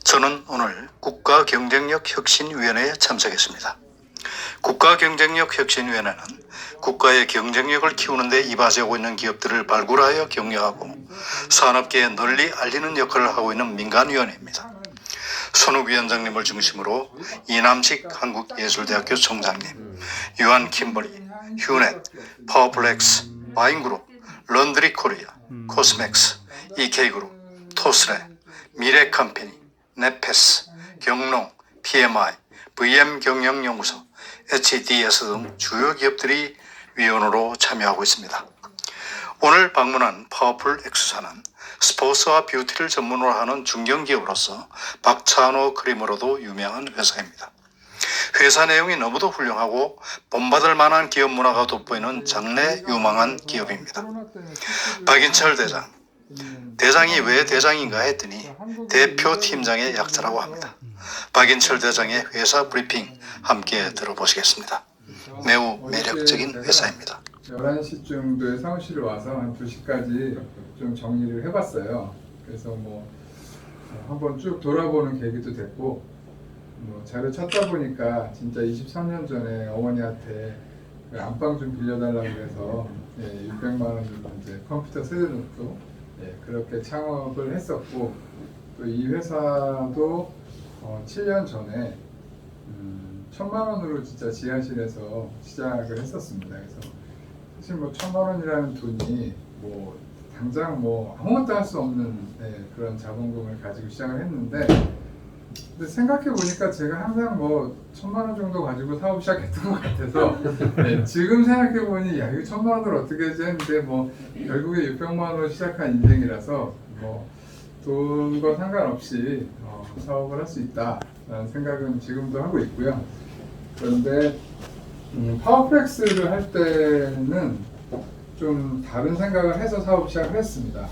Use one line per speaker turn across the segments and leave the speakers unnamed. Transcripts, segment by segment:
저는 오늘 국가경쟁력혁신위원회에 참석했습니다. 국가경쟁력혁신위원회는 국가의 경쟁력을 키우는 데 이바지하고 있는 기업들을 발굴하여 격려하고 산업계에 널리 알리는 역할을 하고 있는 민간위원회입니다. 손욱 위원장님을 중심으로 이남식 한국예술대학교 총장님, 유한 킴버리, 휴넷, 파워플렉스, 와인그룹, 런드리 코리아, 코스맥스, EK그룹, 토스레, 미래컴퍼니, 네페스, 경농, PMI, VM경영연구소, HDS 등 주요 기업들이 위원으로 참여하고 있습니다. 오늘 방문한 파워풀 X사는 스포츠와 뷰티를 전문으로 하는 중견기업으로서 박찬호 크림으로도 유명한 회사입니다. 회사 내용이 너무도 훌륭하고 본받을 만한 기업 문화가 돋보이는 장래 유망한 기업입니다. 박인철 대장, 대장이 왜 대장인가 했더니 대표팀장의 약자라고 합니다. 박인철 대장의 회사 브리핑 함께 들어보시겠습니다. 매우 매력적인 회사입니다.
11시 정도에 사무실에 와서 한 2시까지 좀 정리를 해봤어요. 그래서 한번 쭉 돌아보는 계기도 됐고, 자료 찾다 보니까 진짜 23년 전에 어머니한테 안방 좀 빌려달라고 해서 600만 원 주고 이제 컴퓨터 세대놓고 그렇게 창업을 했었고, 또 이 회사도 7년 전에 1,000만 원으로 진짜 지하실에서 시작을 했었습니다. 그래서 사실 1,000만 원이라는 돈이 당장 아무것도 할 수 없는 그런 자본금을 가지고 시작을 했는데, 근데 생각해 보니까 제가 항상 1,000만 원 정도 가지고 사업 시작했던 것 같아서 지금 생각해 보니 이거 1,000만 원을 어떻게 하지 했는데 결국에 600만 원으로 시작한 인생이라서 돈과 상관없이 사업을 할 수 있다라는 생각은 지금도 하고 있고요. 그런데 파워플렉스를 할 때는 좀 다른 생각을 해서 사업 시작을 했습니다.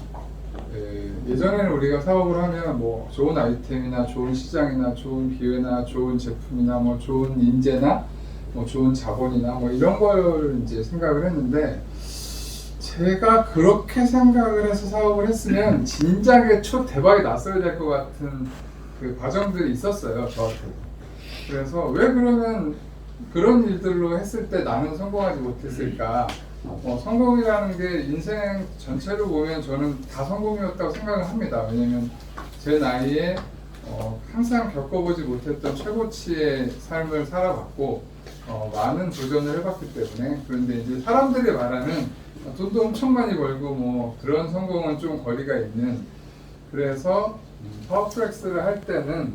예전에는 우리가 사업을 하면 좋은 아이템이나 좋은 시장이나 좋은 기회나 좋은 제품이나 좋은 인재나 좋은 자본이나 이런 걸 이제 생각을 했는데, 제가 그렇게 생각을 해서 사업을 했으면 진작에 대박이 났어야 될 것 같은 그 과정들이 있었어요, 저한테. 그래서 왜 그러면 그런 일들로 했을 때 나는 성공하지 못했을까? 성공이라는 게 인생 전체로 보면 저는 다 성공이었다고 생각을 합니다. 왜냐면 제 나이에 항상 겪어보지 못했던 최고치의 삶을 살아봤고 많은 도전을 해봤기 때문에. 그런데 이제 사람들이 말하는 돈도 엄청 많이 벌고 그런 성공은 좀 거리가 있는, 그래서 파워플렉스를 할 때는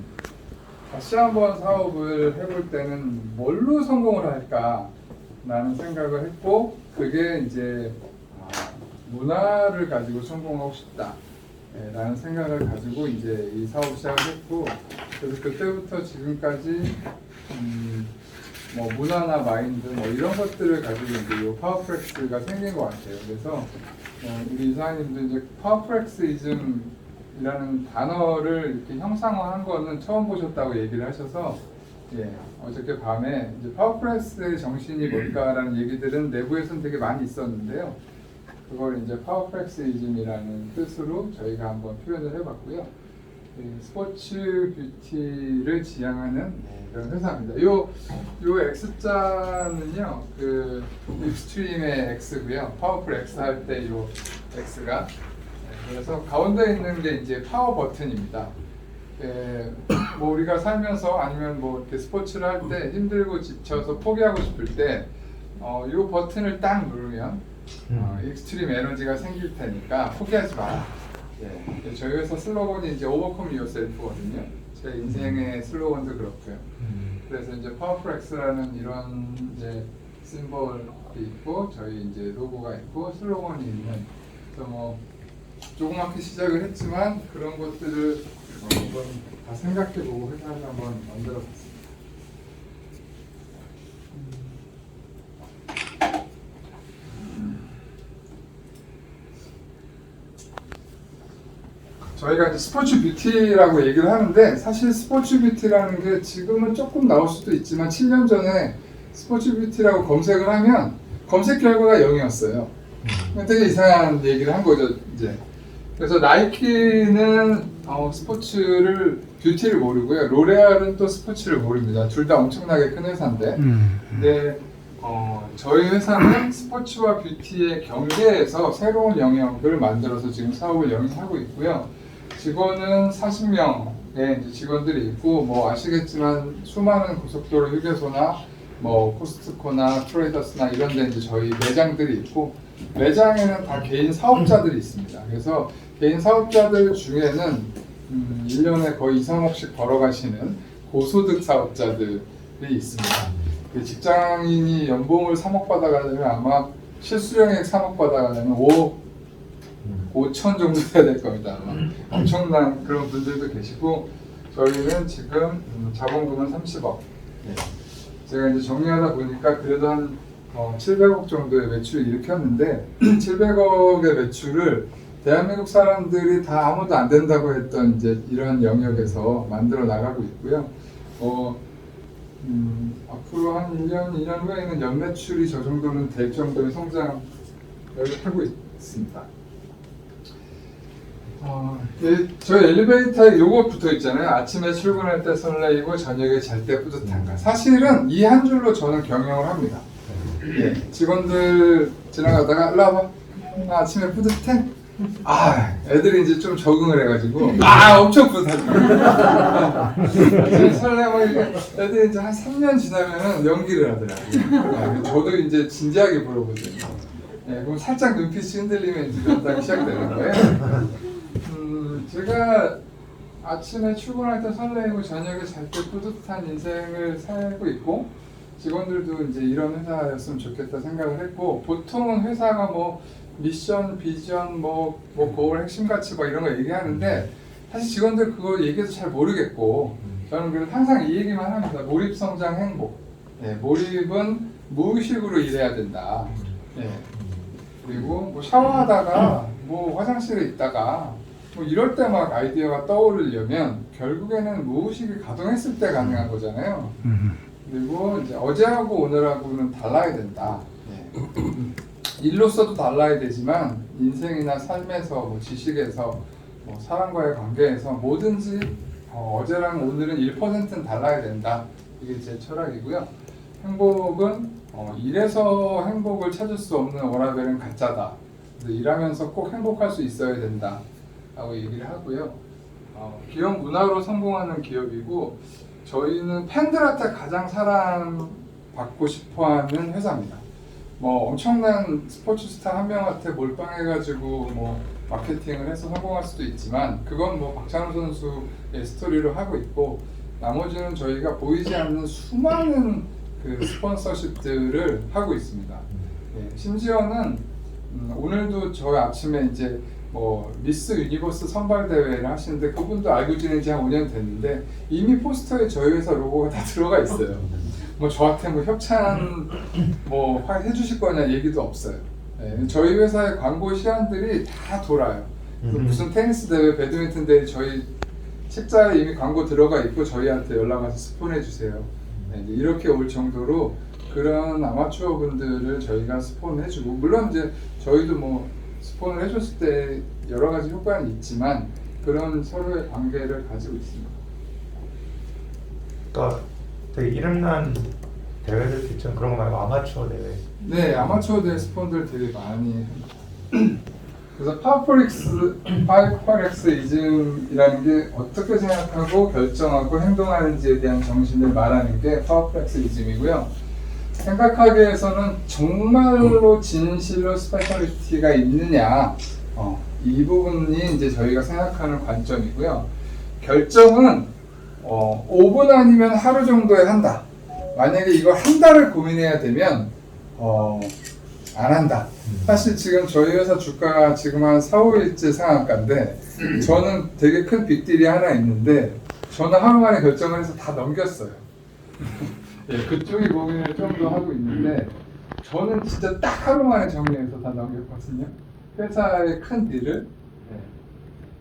다시 한번 사업을 해볼 때는 뭘로 성공을 할까 라는 생각을 했고, 그게 이제 문화를 가지고 성공하고 싶다 라는 생각을 가지고 이제 이 사업을 시작을 했고, 그래서 그때부터 지금까지 문화나 마인드 이런 것들을 가지고 이제 이 파워플렉스가 생긴 것 같아요. 그래서 우리 이사님도 이제 파워플렉스이즘이라는 단어를 이렇게 형상화한 거는 처음 보셨다고 얘기를 하셔서 어저께 밤에 이제 파워플렉스의 정신이 뭘까라는 얘기들은 내부에서는 되게 많이 있었는데요. 그걸 이제 파워플렉스이즘이라는 뜻으로 저희가 한번 표현을 해봤고요. 스포츠 뷰티를 지향하는 그런 회사입니다. 요 X자는요, 그 익스트림의 X고요. 파워풀 X 할 때 요 X가, 그래서 가운데 있는 게 이제 파워 버튼입니다. 우리가 살면서 아니면 이렇게 스포츠를 할 때 힘들고 지쳐서 포기하고 싶을 때 요 버튼을 딱 누르면 익스트림 에너지가 생길 테니까 포기하지 마라. 저희 회사 슬로건이 이제 Overcome Yourself거든요. 제 인생의 슬로건도 그렇고요. 그래서 이제 파워풀 X라는 이런 이제 심볼이 있고, 저희 이제 로고가 있고, 슬로건이 있는, 그래서 조그맣게 시작을 했지만 그런 것들을 한번 다 생각해보고 회사를 한번 만들어봤습니다. 저희가 이제 스포츠 뷰티라고 얘기를 하는데, 사실 스포츠 뷰티라는 게 지금은 조금 나올 수도 있지만 7년 전에 스포츠 뷰티라고 검색을 하면 검색 결과가 0이었어요. 되게 이상한 얘기를 한 거죠, 이제. 그래서 나이키는 스포츠를 뷰티를 모르고요. 로레알은 또 스포츠를 모릅니다. 둘 다 엄청나게 큰 회사인데, 근데 저희 회사는 스포츠와 뷰티의 경계에서 새로운 영역을 만들어서 지금 사업을 영위하고 있고요. 직원은 40명의 직원들이 있고, 뭐 아시겠지만 수많은 고속도로 휴게소나 뭐 코스트코나 트레이더스나 이런 데 이제 저희 매장들이 있고, 매장에는 다 개인 사업자들이 있습니다. 그래서 개인 사업자들 중에는 1년에 거의 2, 3억씩 벌어가시는 고소득 사업자들이 있습니다. 직장인이 연봉을 3억 받아가려면 아마 실수령액 3억 받아가려면 5억 5천 정도 돼야 될 겁니다. 아마. 엄청난 그런 분들도 계시고, 저희는 지금 자본금은 30억. 네. 제가 이제 정리하다 보니까 그래도 한 700억 정도의 매출을 일으켰는데 700억의 매출을 대한민국 사람들이 다 아무도 안 된다고 했던 이제 이런 영역에서 만들어 나가고 있고요. 앞으로 한 1년, 2년 후에는 연매출이 저 정도는 될 정도의 성장을 하고 있습니다. 저희 엘리베이터에 요거 붙어 있잖아요. 아침에 출근할 때 설레이고 저녁에 잘 때 뿌듯한가. 사실은 이 한 줄로 저는 경영을 합니다. 예, 직원들 지나가다가 일로 와봐. 나 아침에 뿌듯해? 애들이 이제 좀 적응을 해가지고 엄청 뿌듯하죠. 아침에 설레고 애들이 이제 한 3년 지나면은 연기를 하더라고요. 저도 이제 진지하게 물어보거든요. 예, 그럼 살짝 눈빛이 흔들리면 이제 면담이 시작되는 거예요. 제가 아침에 출근할 때 설레고 저녁에 잘 때 뿌듯한 인생을 살고 있고, 직원들도 이제 이런 회사였으면 좋겠다 생각을 했고, 보통은 회사가 뭐 미션, 비전, 뭐 고울, 핵심 가치 뭐 이런 거 얘기하는데 사실 직원들 그거 얘기해도 잘 모르겠고, 저는 그래서 항상 이 얘기만 합니다. 몰입, 성장, 행복. 네, 몰입은 무의식으로 일해야 된다. 네. 그리고 뭐 샤워하다가 뭐 화장실에 있다가 뭐 이럴 때 막 아이디어가 떠오르려면 결국에는 무의식이 가동했을 때 가능한 거잖아요. 그리고 이제 어제하고 오늘하고는 달라야 된다. 네. 일로서도 달라야 되지만 인생이나 삶에서 뭐 지식에서 뭐 사람과의 관계에서 뭐든지 어제랑 오늘은 1%는 달라야 된다. 이게 제 철학이고요. 행복은 일에서 행복을 찾을 수 없는 워라밸은 가짜다. 그래서 일하면서 꼭 행복할 수 있어야 된다. 라고 얘기를 하고요. 기업 문화로 성공하는 기업이고, 저희는 팬들한테 가장 사랑받고 싶어하는 회사입니다. 뭐 엄청난 스포츠 스타 한 명한테 몰빵해가지고 뭐 마케팅을 해서 성공할 수도 있지만, 그건 뭐 박찬호 선수의 스토리로 하고 있고, 나머지는 저희가 보이지 않는 수많은 그 스폰서십들을 하고 있습니다. 예, 심지어는 오늘도 저희 아침에 이제 뭐 미스 유니버스 선발 대회를 하시는데, 그분도 알고 지낸 지 한 5년 됐는데 이미 포스터에 저희 회사 로고가 다 들어가 있어요. 뭐 저한테 뭐 협찬 뭐 해주실 거냐 얘기도 없어요. 네, 저희 회사의 광고 시안들이 다 돌아요. 무슨 테니스 대회, 배드민턴 대회 저희 책자에 이미 광고 들어가 있고 저희한테 연락 와서 스폰해 주세요. 네, 이제 이렇게 올 정도로 그런 아마추어 분들을 저희가 스폰해주고, 물론 이제 저희도 뭐 스폰을 해줬을 때 여러 가지 효과는 있지만 그런 서로의 관계를 가지고 있습니다.
그러니까 되게 이름난 대회들 있죠. 그런 거 말고 아마추어 대회.
네, 아마추어 대회 스폰들 되게 많이 합니다. 그래서 파워프렉스이즘이라는 게 어떻게 생각하고 결정하고 행동하는지에 대한 정신을 말하는 게 파워프렉스이즘이고요. 생각하기에서는 정말로 진실로 스페셜리티가 있느냐, 이 부분이 이제 저희가 생각하는 관점이고요. 결정은 5분 아니면 하루 정도에 한다. 만약에 이걸 한 달을 고민해야 되면 안 한다. 사실 지금 저희 회사 주가가 지금 한 4, 5일째 상한가인데, 저는 되게 큰 빅딜이 하나 있는데 저는 하루 만에 결정을 해서 다 넘겼어요. 예, 그쪽이 고민을 좀 더 하고 있는데 저는 진짜 딱 하루 만에 정리해서 다 넘겼거든요. 회사의 큰 딜을. 예.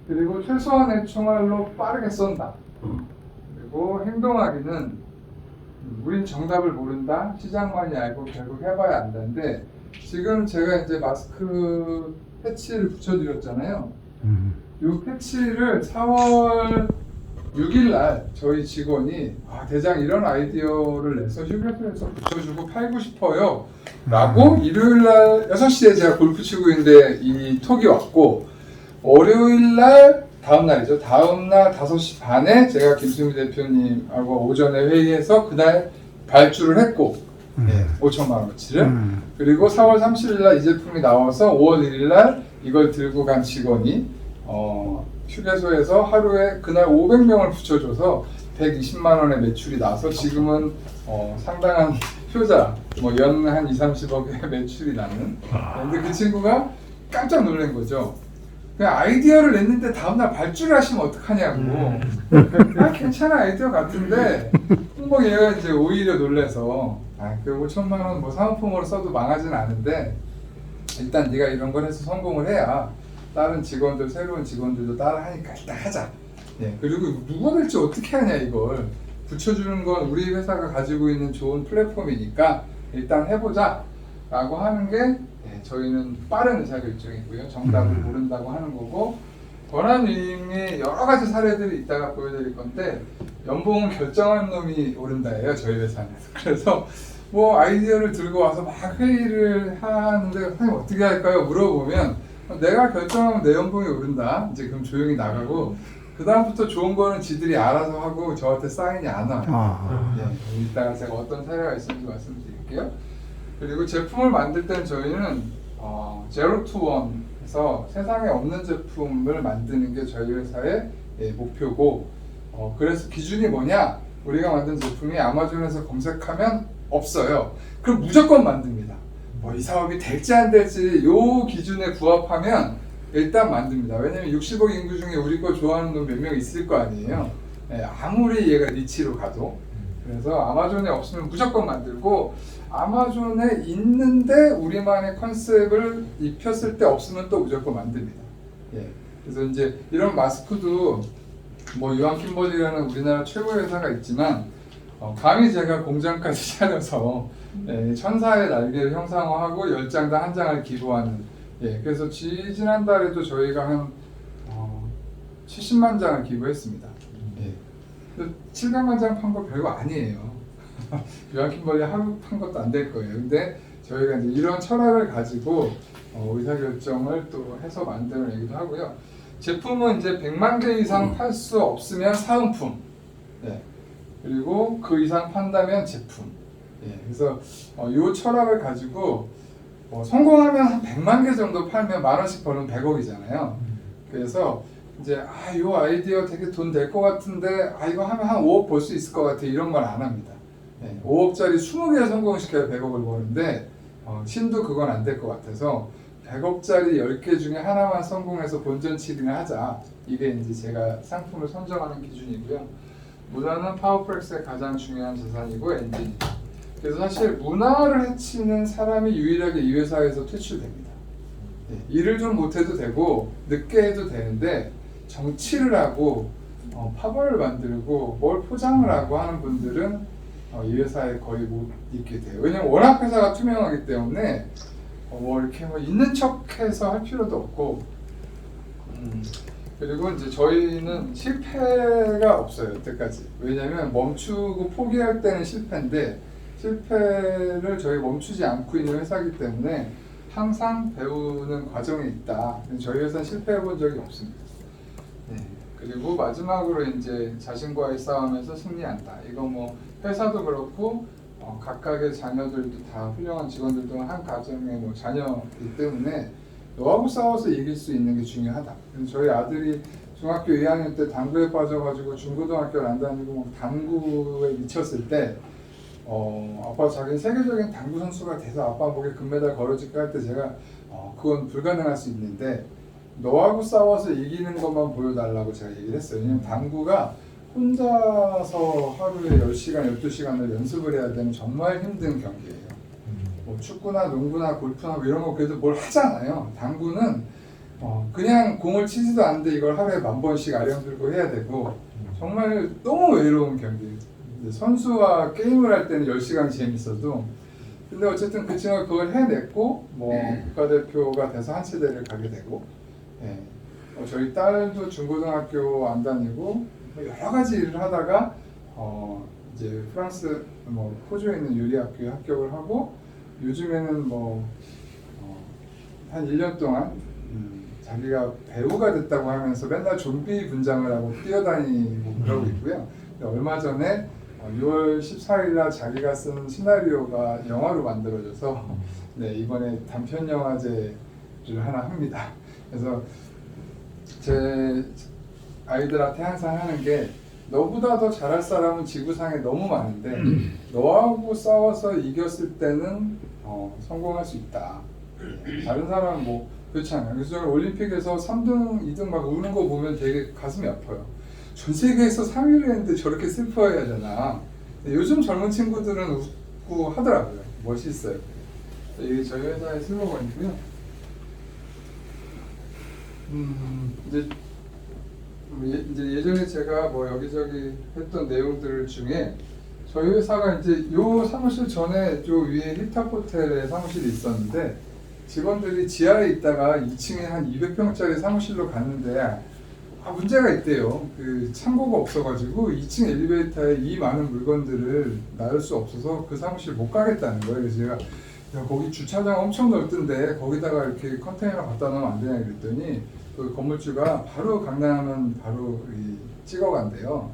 그리고 최소한의 총알로 빠르게 쏜다. 그리고 행동하기는 우린 정답을 모른다. 시장만이 알고 결국 해봐야 안다는데, 지금 제가 이제 마스크 패치를 붙여드렸잖아요. 이 패치를 4월 6일 날 저희 직원이 대장 이런 아이디어를 내서 휴게소에서 붙여주고 팔고 싶어요 라고 일요일 날 6시에 제가 골프 치고 있는데 이 톡이 왔고, 월요일 날 다음날이죠. 다음날 5시 반에 제가 김수미 대표님하고 오전에 회의해서 그날 발주를 했고 5천만 원어치를. 그리고 4월 30일 날 이 제품이 나와서 5월 1일 날 이걸 들고 간 직원이 휴게소에서 하루에 그날 500명을 붙여줘서 120만 원의 매출이 나서 지금은 상당한 효자, 연 한 2, 30억의 매출이 나는. 근데 그 친구가 깜짝 놀란 거죠. 그냥 아이디어를 냈는데 다음날 발주를 하시면 어떡하냐고. 괜찮아, 아이디어 같은데 얘가 이제 오히려 놀래서 그 5천만 원 사은품으로 써도 망하진 않은데 일단 네가 이런 걸 해서 성공을 해야 다른 직원들, 새로운 직원들도 따라 하니까 일단 하자. 그리고 누가 될지 어떻게 하냐, 이걸 붙여주는 건 우리 회사가 가지고 있는 좋은 플랫폼이니까 일단 해보자 라고 하는 게 저희는 빠른 의사결정이고요. 정답을 모른다고 하는 거고, 권한위임이 여러 가지 사례들이 이따가 보여드릴 건데 연봉은 결정한 놈이 오른다예요, 저희 회사는. 그래서 아이디어를 들고 와서 막 회의를 하는데 선생님 어떻게 할까요? 물어보면 내가 결정하면 내 연봉이 오른다. 이제 그럼 조용히 나가고 그 다음부터 좋은 거는 지들이 알아서 하고 저한테 사인이 안 와요. 이따가 제가 어떤 사례가 있는지 말씀드릴게요. 그리고 제품을 만들 땐 저희는 제로 투 원에서 세상에 없는 제품을 만드는 게 저희 회사의 목표고, 그래서 기준이 뭐냐? 우리가 만든 제품이 아마존에서 검색하면 없어요. 그럼 무조건 만듭니다. 이 사업이 될지 안 될지 요 기준에 부합하면 일단 만듭니다. 왜냐면 60억 인구 중에 우리 거 좋아하는 놈 몇 명 있을 거 아니에요. 아무리 얘가 니치로 가도. 그래서 아마존에 없으면 무조건 만들고, 아마존에 있는데 우리만의 컨셉을 입혔을 때 없으면 또 무조건 만듭니다. 그래서 이제 이런 마스크도 유한 킴벌리라는 우리나라 최고의 회사가 있지만 감히 제가 공장까지 차려서 천사의 날개를 형상화하고 10장당 한 장을 기부하는. 그래서 지난달에도 저희가 한 70만 장을 기부했습니다. 700만 장 판 거 별거 아니에요. 유한킴벌리 하루 판 것도 안 될 거예요. 근데 저희가 이제 이런 철학을 가지고 의사결정을 또 해서 만들어내기도 하고요. 제품은 이제 100만 개 이상 팔 수 없으면 사은품, 그리고 그 이상 판다면 제품. 그래서 이 철학을 가지고 성공하면 한 100만 개 정도 팔면 10,000원씩 버는 100억이잖아요. 그래서 이제 이 아이디어 되게 돈 될 것 같은데 이거 하면 한 5억 벌 수 있을 것 같아, 이런 건 안 합니다. 5억짜리 20개 성공시켜야 100억을 버는데 신도 그건 안 될 것 같아서 100억짜리 10개 중에 하나만 성공해서 본전 치기는 하자. 이게 이제 제가 상품을 선정하는 기준이고요. 문화는 파워프렉스의 가장 중요한 자산이고 엔진이죠. 그래서 사실 문화를 해치는 사람이 유일하게 이 회사에서 퇴출됩니다. 일을 좀 못해도 되고 늦게 해도 되는데 정치를 하고 파벌을 만들고 뭘 포장을 하고 하는 분들은 이 회사에 거의 못 있게 돼요. 왜냐면 워낙 회사가 투명하기 때문에 이렇게 있는 척해서 할 필요도 없고, 그리고 이제 저희는 실패가 없어요, 여태까지. 왜냐면 멈추고 포기할 때는 실패인데 실패를 저희 멈추지 않고 있는 회사이기 때문에 항상 배우는 과정에 있다. 저희 회사는 실패해 본 적이 없습니다. 그리고 마지막으로 이제 자신과의 싸움에서 승리한다. 이거 회사도 그렇고 각각의 자녀들도 다 훌륭한 직원들도 한 가정의 자녀이기 때문에 너하고 싸워서 이길 수 있는 게 중요하다. 저희 아들이 중학교 2학년 때 당구에 빠져가지고 중고등학교를 안 다니고 당구에 미쳤을 때 아빠 자기는 세계적인 당구 선수가 돼서 아빠 목에 금메달 걸어줄까 할 때 제가 그건 불가능할 수 있는데 너하고 싸워서 이기는 것만 보여달라고 제가 얘기를 했어요. 왜냐면 당구가 혼자서 하루에 10시간, 12시간을 연습을 해야 되는 정말 힘든 경기예요. 축구나 농구나 골프나 이런 거 그래도 뭘 하잖아요. 당구는 그냥 공을 치지도 않는데 이걸 하루에 10,000번씩 아령 들고 해야 되고 정말 너무 외로운 경기예요. 선수와 게임을 할 때는 10시간이 재밌어도 근데 어쨌든 그 친구가 그걸 해냈고 국가대표가 돼서 한 세대를 가게 되고 저희 딸도 중고등학교 안 다니고 여러 가지 일을 하다가 이제 프랑스 포주에 있는 요리학교에 합격을 하고 요즘에는 한 1년 동안 자기가 배우가 됐다고 하면서 맨날 좀비 분장을 하고 뛰어다니고 그러고 있고요. 얼마 전에 6월 14일 날 자기가 쓴 시나리오가 영화로 만들어져서 네, 이번에 단편 영화제를 하나 합니다. 그래서 제 아이들한테 항상 하는 게 너보다 더 잘할 사람은 지구상에 너무 많은데 너하고 싸워서 이겼을 때는 성공할 수 있다. 다른 사람은 뭐 그렇지 않아요. 그래서 저는 올림픽에서 3등, 2등 막 우는 거 보면 되게 가슴이 아파요. 전 세계에서 3위를 했는데 저렇게 슬퍼해야 하잖아. 요즘 젊은 친구들은 웃고 하더라고요. 멋있어요. 이게 저희 회사의 슬로건이고요. 이제 예전에 제가 뭐 여기저기 했던 내용들 중에 저희 회사가 이제 요 사무실 전에 요 위에 힐탑 호텔에 사무실이 있었는데 직원들이 지하에 있다가 2층에 한 200평짜리 사무실로 갔는데 문제가 있대요. 그 창고가 없어가지고 2층 엘리베이터에 이 많은 물건들을 놔둘 수 없어서 그 사무실 못 가겠다는 거예요. 그래서 제가 야, 거기 주차장 엄청 넓던데 거기다가 이렇게 컨테이너 갖다 놓으면 안 되냐 그랬더니 그 건물주가 바로 강남은 바로 찍어간대요.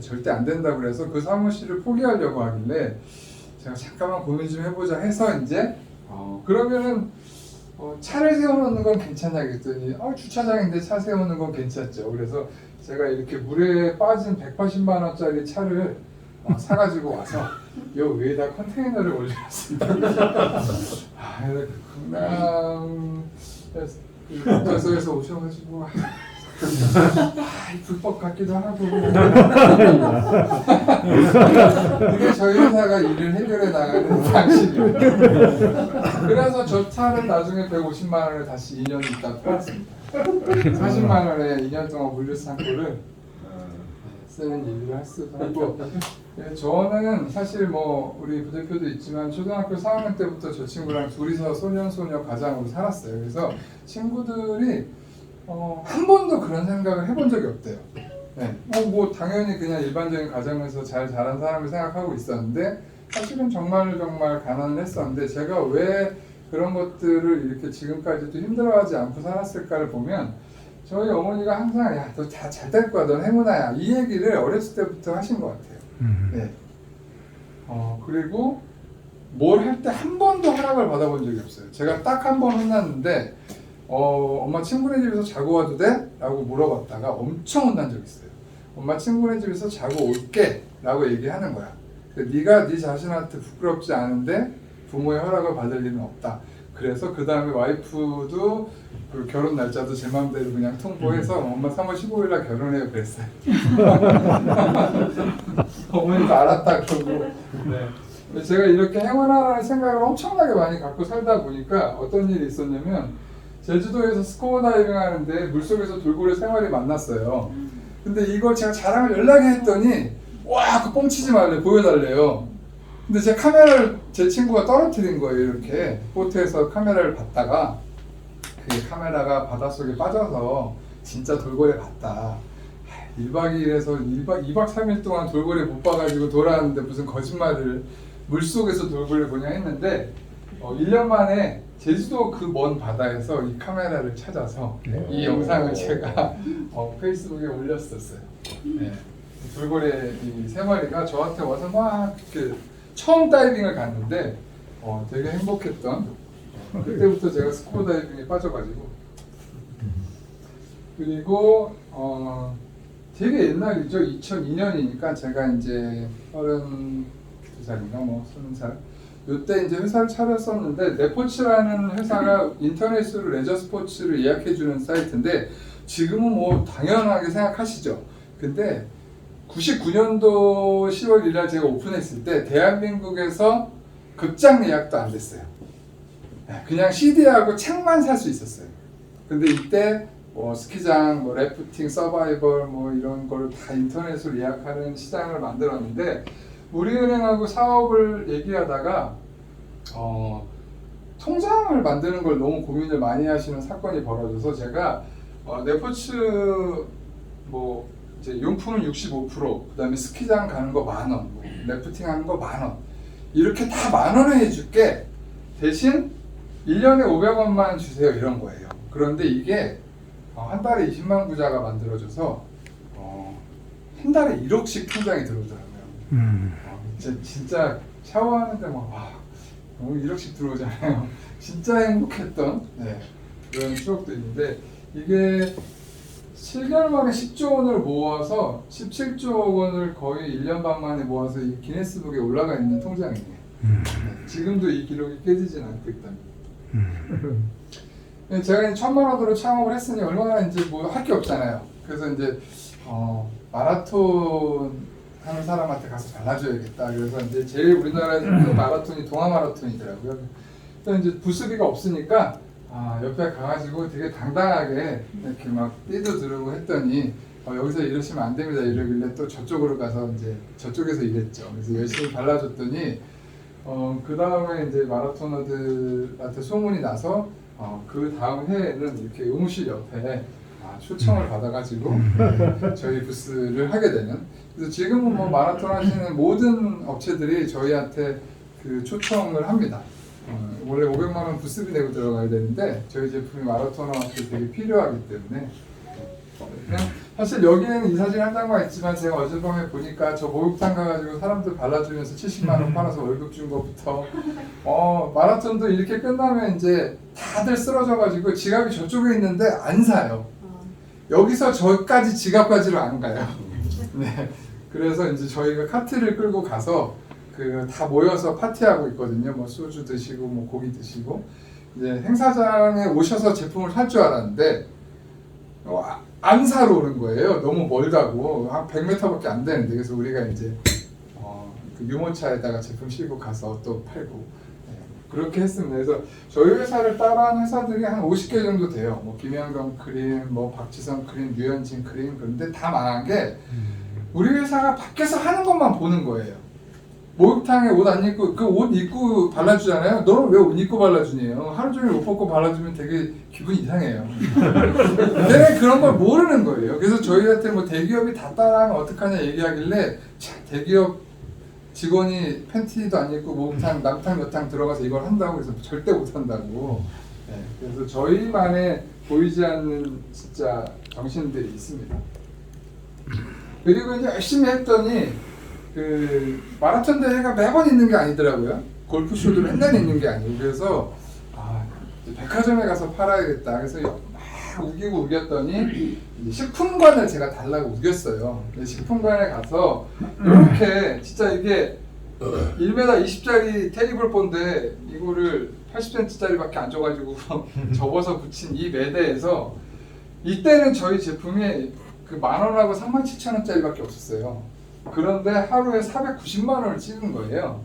절대 안 된다고 그래서 그 사무실을 포기하려고 하길래 제가 잠깐만 고민 좀 해보자 해서 이제 그러면은 차를 세워놓는 건 괜찮냐 그랬더니 주차장인데 차 세우는 건 괜찮죠. 그래서 제가 이렇게 물에 빠진 180만 원짜리 차를 사가지고 와서 요 위에다 컨테이너를 올려놨습니다. 강남 경찰서에서 오셔가지고 불법 같기도 하고 이게 저희 회사가 일을 해결해 나가는 방식이에요. 그래서 저 차는 나중에 150만 원을 다시 2년 있다 팔았습니다. 40만 원에 2년 동안 물류창고를 쓰는 일을 할 수도 하고 저는 사실 뭐 우리 부대표도 있지만 초등학교 4학년 때부터 저 친구랑 둘이서 소년소녀 가장으로 살았어요. 그래서 친구들이 한 번도 그런 생각을 해본 적이 없대요. 네. 뭐 당연히 그냥 일반적인 가정에서 잘 자란 사람을 생각하고 있었는데 사실은 정말 가난을 했었는데 제가 왜 그런 것들을 이렇게 지금까지도 힘들어하지 않고 살았을까를 보면 저희 어머니가 항상 야, 너 다 잘 될 거야, 넌 행운아야 이 얘기를 어렸을 때부터 하신 것 같아요. 네. 그리고 뭘 할 때 한 번도 허락을 받아본 적이 없어요. 제가 딱 한 번 혼났는데 엄마 친구네 집에서 자고 와도 돼? 라고 물어봤다가 엄청 혼난 적이 있어요. 엄마 친구네 집에서 자고 올게 라고 얘기하는 거야. 네가 네 자신한테 부끄럽지 않은데 부모의 허락을 받을 일은 없다. 그래서 그 다음에 와이프도 그 결혼 날짜도 제 마음대로 그냥 통보해서 엄마 3월 15일 날 결혼해요 그랬어요. 어머니도 알았다 그러고. 네. 제가 이렇게 행운하라는 생각을 엄청나게 많이 갖고 살다 보니까 어떤 일이 있었냐면 제주도에서 스쿠버 다이빙 하는데 물속에서 돌고래 3마리 만났어요. 근데 이걸 제가 자랑을 연락해 했더니 와, 그 뻥치지 말래, 보여달래요. 근데 제 카메라를 제 친구가 떨어뜨린 거예요. 이렇게 보트에서 카메라를 봤다가 그 카메라가 바닷속에 빠져서 진짜 돌고래 봤다. 1박 2일에서 2박 3일 동안 돌고래 못 봐가지고 돌아왔는데 무슨 거짓말을 물속에서 돌고래 보냐 했는데 1년 만에 제주도 그 먼 바다에서 이 카메라를 찾아서 이 영상을 제가 페이스북에 올렸었어요. 네. 돌고래 이 3마리가 저한테 와서 막 이렇게 처음 다이빙을 갔는데 되게 행복했던 그때부터 제가 스쿠버 다이빙에 빠져가지고 그리고 되게 옛날이죠. 2002년이니까 제가 이제 32살인가 뭐 30살 요때 이제 회사를 차렸었는데 네포츠라는 회사가 인터넷으로 레저 스포츠를 예약해주는 사이트인데 지금은 뭐 당연하게 생각하시죠. 근데 99년도 10월 1일 제가 오픈했을 때 대한민국에서 극장 예약도 안 됐어요. 그냥 CD하고 책만 살 수 있었어요. 근데 이때 뭐 스키장, 뭐 래프팅, 서바이벌 뭐 이런 걸 다 인터넷으로 예약하는 시장을 만들었는데 우리은행하고 사업을 얘기하다가 통장을 만드는 걸 너무 고민을 많이 하시는 사건이 벌어져서 제가 네포츠 뭐 이제 용품은 65%, 그다음에 스키장 가는 거 10,000원, 뭐 래프팅 하는 거 10,000원, 이렇게 다 10,000원에 해줄게. 대신 1년에 500원만 주세요, 이런 거예요. 그런데 이게 한 달에 20만 부자가 만들어져서 한 달에 1억씩 통장에 들어오더라고요. 진짜 샤워하는데 막 너무 1억씩 들어오잖아요. 진짜 행복했던 그런 추억도 있는데, 이게 7개월 만에 10조 원을 모아서 17조 원을 거의 1년 반 만에 모아서 이 기네스북에 올라가 있는 통장이에요. 지금도 이 기록이 깨지진 않고 있답니다. 제가 이제 1,000만 원으로 창업을 했으니 얼마나 이제 뭐 할 게 없잖아요. 그래서 이제 마라톤 하는 사람한테 가서 잘라줘야겠다. 그래서 이제 제일 우리나라에서 큰 마라톤이 동아 마라톤이더라고요. 그래서 이제 부스비가 없으니까 옆에 가가지고 되게 당당하게 이렇게 막 띠도 들고 했더니 여기서 이러시면 안 됩니다 이러길래 또 저쪽으로 가서 이제 저쪽에서 일했죠. 그래서 열심히 발라줬더니 그 다음에 이제 마라토너들한테 소문이 나서 그 다음 해에는 이렇게 의무실 옆에 초청을 받아가지고 저희 부스를 하게 되는. 그래서 지금은 뭐 마라톤 하시는 모든 업체들이 저희한테 그 초청을 합니다. 원래 500만 원 부스비 내고 들어가야 되는데 저희 제품이 마라토너한테 되게 필요하기 때문에 그냥 사실 여기에는 이 사진 한 장만 있지만 제가 어젯밤에 보니까 저 목욕탕 가가지고 사람들 발라주면서 70만 원 팔아서 월급 준 것부터 마라톤도 이렇게 끝나면 이제 다들 쓰러져가지고 지갑이 저쪽에 있는데 안 사요. 여기서 저까지 지갑까지로 안 가요. 네. 그래서 이제 저희가 카트를 끌고 가서 다 모여서 파티하고 있거든요. 뭐 소주 드시고 뭐 고기 드시고. 이제 행사장에 오셔서 제품을 살 줄 알았는데 안 사러 오는 거예요. 너무 멀다고. 한 100m밖에 안 되는데. 그래서 우리가 이제 그 유모차에다가 제품 싣고 가서 또 팔고 그렇게 했습니다. 그래서 저희 회사를 따라한 회사들이 한 50개 정도 돼요. 뭐 김영경 크림, 뭐 박지성 크림, 류현진 크림. 그런데 다 망한 게 우리 회사가 밖에서 하는 것만 보는 거예요. 목욕탕에 옷 안 입고 그 옷 입고 발라주잖아요. 너는 왜 옷 입고 발라주니요? 하루 종일 옷 벗고 발라주면 되게 기분이 이상해요. 걔네 그런 걸 모르는 거예요. 그래서 저희한테 뭐 대기업이 다 따라하면 어떡하냐 얘기하길래 대기업 직원이 팬티도 안 입고 목욕탕 남탕 여탕 들어가서 이걸 한다고 해서 절대 못 한다고. 그래서 저희만의 보이지 않는 진짜 정신들이 있습니다. 그리고 이제 열심히 했더니 그 마라톤 대회가 매번 있는 게 아니더라고요. 골프쇼도 맨날 있는 게 아니고. 그래서 백화점에 가서 팔아야겠다. 그래서 막 우기고 우겼더니 식품관을 제가 달라고 우겼어요. 식품관에 가서 이렇게 진짜 이게 1m 20짜리 테이블 본데 이거를 80cm짜리밖에 안 줘가지고 접어서 붙인 이 매대에서 이때는 저희 제품이 그 10,000원하고 37,000원짜리밖에 없었어요. 그런데 하루에 490만 원을 찍은 거예요.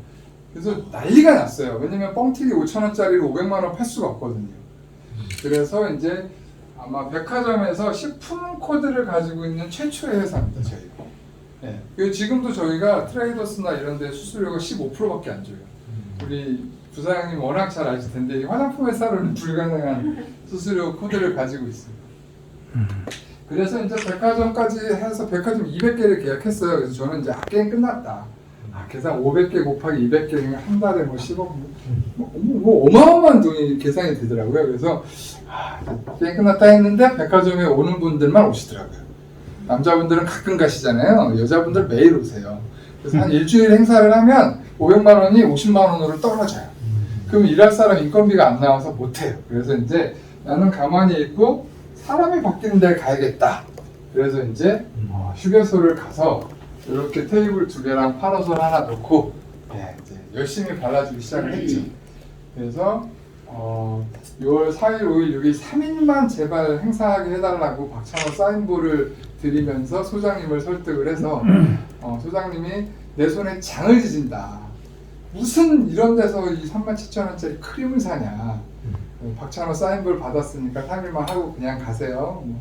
그래서 난리가 났어요. 왜냐면 뻥튀기 5,000원짜리로 500만 원 팔 수가 없거든요. 그래서 이제 아마 백화점에서 식품 코드를 가지고 있는 최초의 회사입니다, 저희가. 그리고 지금도 저희가 트레이더스나 이런 데 수수료가 15%밖에 안 줘요. 우리 부사장님 워낙 잘 아실 텐데 이 화장품 회사로는 불가능한 수수료 코드를 가지고 있습니다. 그래서 이제 백화점까지 해서 백화점 200개를 계약했어요. 그래서 저는 이제 게임 끝났다. 계산 500개 곱하기 200개면 한 달에 뭐 10억, 뭐 어마어마한 돈이 계산이 되더라고요. 그래서 게임 끝났다 했는데 백화점에 오는 분들만 오시더라고요. 남자분들은 가끔 가시잖아요. 여자분들 매일 오세요. 그래서 한 일주일 행사를 하면 500만 원이 50만 원으로 떨어져요. 그럼 일할 사람 인건비가 안 나와서 못 해요. 그래서 이제 나는 가만히 있고 사람이 바뀌는 데를 가야겠다. 그래서 이제 휴게소를 가서 이렇게 테이블 2개랑 파라솔 하나 놓고 이제 열심히 발라주기 시작을 했죠. 그래서 6월 4일, 5일, 6일 3일만 제발 행사하게 해달라고 박찬호 사인볼을 드리면서 소장님을 설득을 해서 소장님이 내 손에 장을 지진다. 무슨 이런 데서 이 37,000원짜리 크림을 사냐. 박찬호 사인볼 받았으니까 3일만 하고 그냥 가세요. 뭐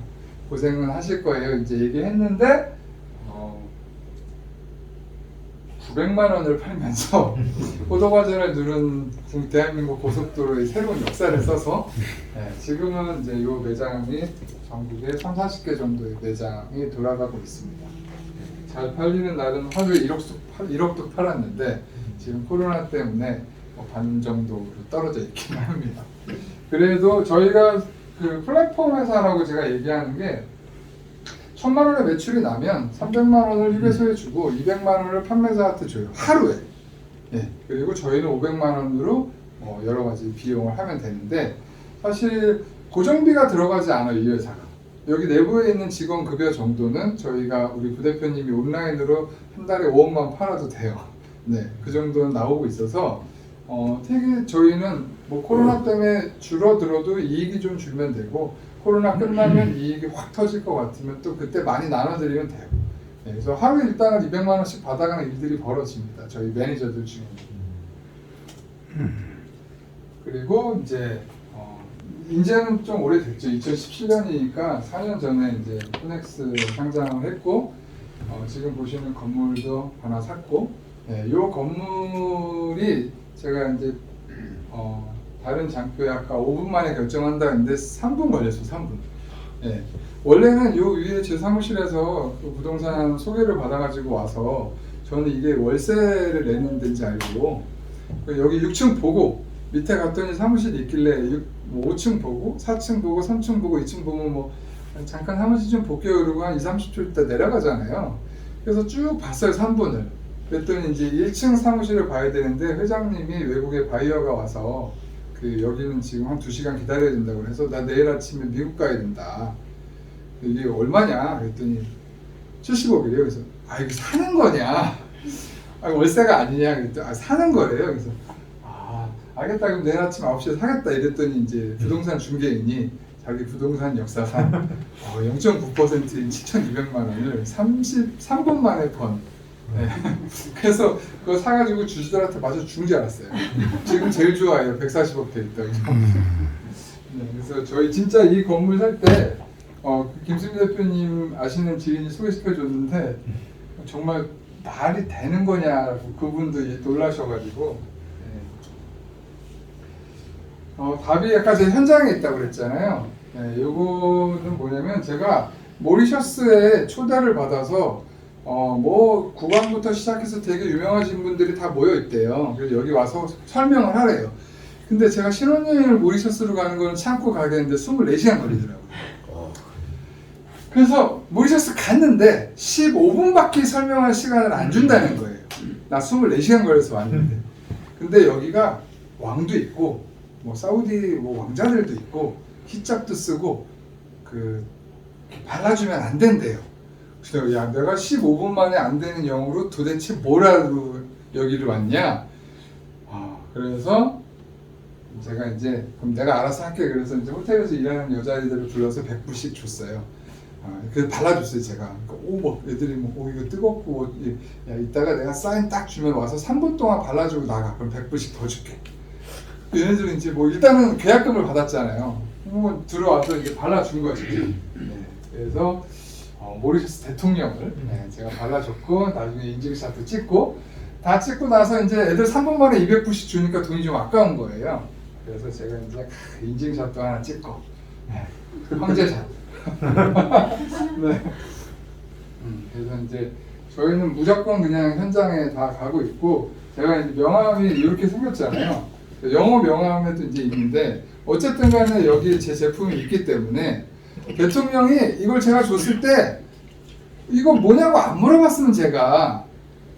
고생은 하실 거예요. 이제 얘기했는데 900만 원을 팔면서 포도과자를 누른 대한민국 고속도로의 새로운 역사를 써서 지금은 이제 이 매장이 전국에 30, 40개 정도의 매장이 돌아가고 있습니다. 잘 팔리는 날은 하루에 1억도 팔았는데 지금 코로나 때문에 반 정도로 떨어져 있긴 합니다. 그래도 저희가 그 플랫폼 회사라고 제가 얘기하는 게 1,000만 원의 매출이 나면 300만 원을 휴게소에 주고 200만 원을 판매자한테 줘요. 하루에. 그리고 저희는 500만 원으로 여러 가지 비용을 하면 되는데 사실 고정비가 들어가지 않아요, 이 회사가. 여기 내부에 있는 직원 급여 정도는 저희가 우리 부대표님이 온라인으로 한 달에 5억만 팔아도 돼요. 그 정도는 나오고 있어서 되게 저희는 뭐 코로나 때문에 줄어들어도 이익이 좀 줄면 되고 코로나 끝나면 이익이 확 터질 것 같으면 또 그때 많이 나눠드리면 돼요. 그래서 하루 일당을 200만 원씩 받아가는 일들이 벌어집니다. 저희 매니저들 중에. 그리고 이제는 좀 오래됐죠. 2017년이니까 4년 전에 이제 코넥스 상장을 했고 지금 보시는 건물도 하나 샀고 이 건물이 제가 이제 다른 장표에 아까 5분 만에 결정한다 했는데 3분 걸렸어요. 3분. 원래는 요 위에 제 사무실에서 그 부동산 소개를 받아가지고 와서 저는 이게 월세를 내는 데인지 알고 여기 6층 보고 밑에 갔더니 사무실이 있길래 5층 보고 4층 보고 3층 보고 2층 보면 뭐 잠깐 사무실 좀 볼게요 그러고 한 20-30초 있다 내려가잖아요. 그래서 쭉 봤어요. 3분을. 그랬더니 이제 1층 사무실을 봐야 되는데 회장님이 외국에 바이어가 와서 여기는 지금 한 2시간 기다려야 된다고 해서 나 내일 아침에 미국 가야 된다. 이게 얼마냐 그랬더니 70억이래요. 그래서 이거 사는 거냐? 월세가 아니냐 그랬더니 사는 거래요. 그래서 알겠다 그럼 내일 아침 9시에 사겠다 이랬더니 이제 부동산 중개인이 자기 부동산 역사상 0.9%인 7,200만 원을 33분 만에 번. 그래서 그거 사가지고 주주들한테 마저 준 줄 알았어요. 지금 제일 좋아요. 140억 돼 있다고. 그래서 저희 진짜 이 건물 살 때 김수미 대표님 아시는 지인이 소개시켜 줬는데 정말 말이 되는 거냐고 그분도 놀라셔가지고 답이 아까 제 현장에 있다고 그랬잖아요. 요거는 뭐냐면 제가 모리셔스에 초대를 받아서 뭐 국왕부터 시작해서 되게 유명하신 분들이 다 모여 있대요. 그래서 여기 와서 설명을 하래요. 근데 제가 신혼여행을 모리셔스로 가는 거는 참고 가겠는데 24시간 걸리더라고요. 그래서 모리셔스 갔는데 15분밖에 설명할 시간을 안 준다는 거예요. 나 24시간 걸려서 왔는데. 근데 여기가 왕도 있고 뭐 사우디 뭐 왕자들도 있고 히잡도 쓰고 발라주면 안 된대요. 그래서 야 내가 15분 만에 안 되는 영어로 도대체 뭐라고 여기를 왔냐? 그래서 제가 이제 그럼 내가 알아서 할게. 그래서 이제 호텔에서 일하는 여자애들을 불러서 100불씩 줬어요. 그래서 발라줬어요 제가. 뭐 애들이 뭐 이거 뜨겁고 야 이따가 내가 사인 딱 주면 와서 3분 동안 발라주고 나가. 그럼 100불씩 더 줄게. 얘네들은 이제 뭐 일단은 계약금을 받았잖아요. 그러면 들어와서 이제 발라준 거지. 그래서 모리셔스 대통령을 제가 발라줬고 나중에 인증샷도 찍고 다 찍고 나서 이제 애들 3분 만에 200불씩 주니까 돈이 좀 아까운 거예요. 그래서 제가 이제 인증샷도 하나 찍고 황제샷. 그래서 이제 저희는 무조건 그냥 현장에 다 가고 있고 제가 이제 명함이 이렇게 생겼잖아요. 영어 명함에도 이제 있는데 어쨌든 간에 여기 제 제품이 있기 때문에 대통령이 이걸 제가 줬을 때 이거 뭐냐고 안 물어봤으면 제가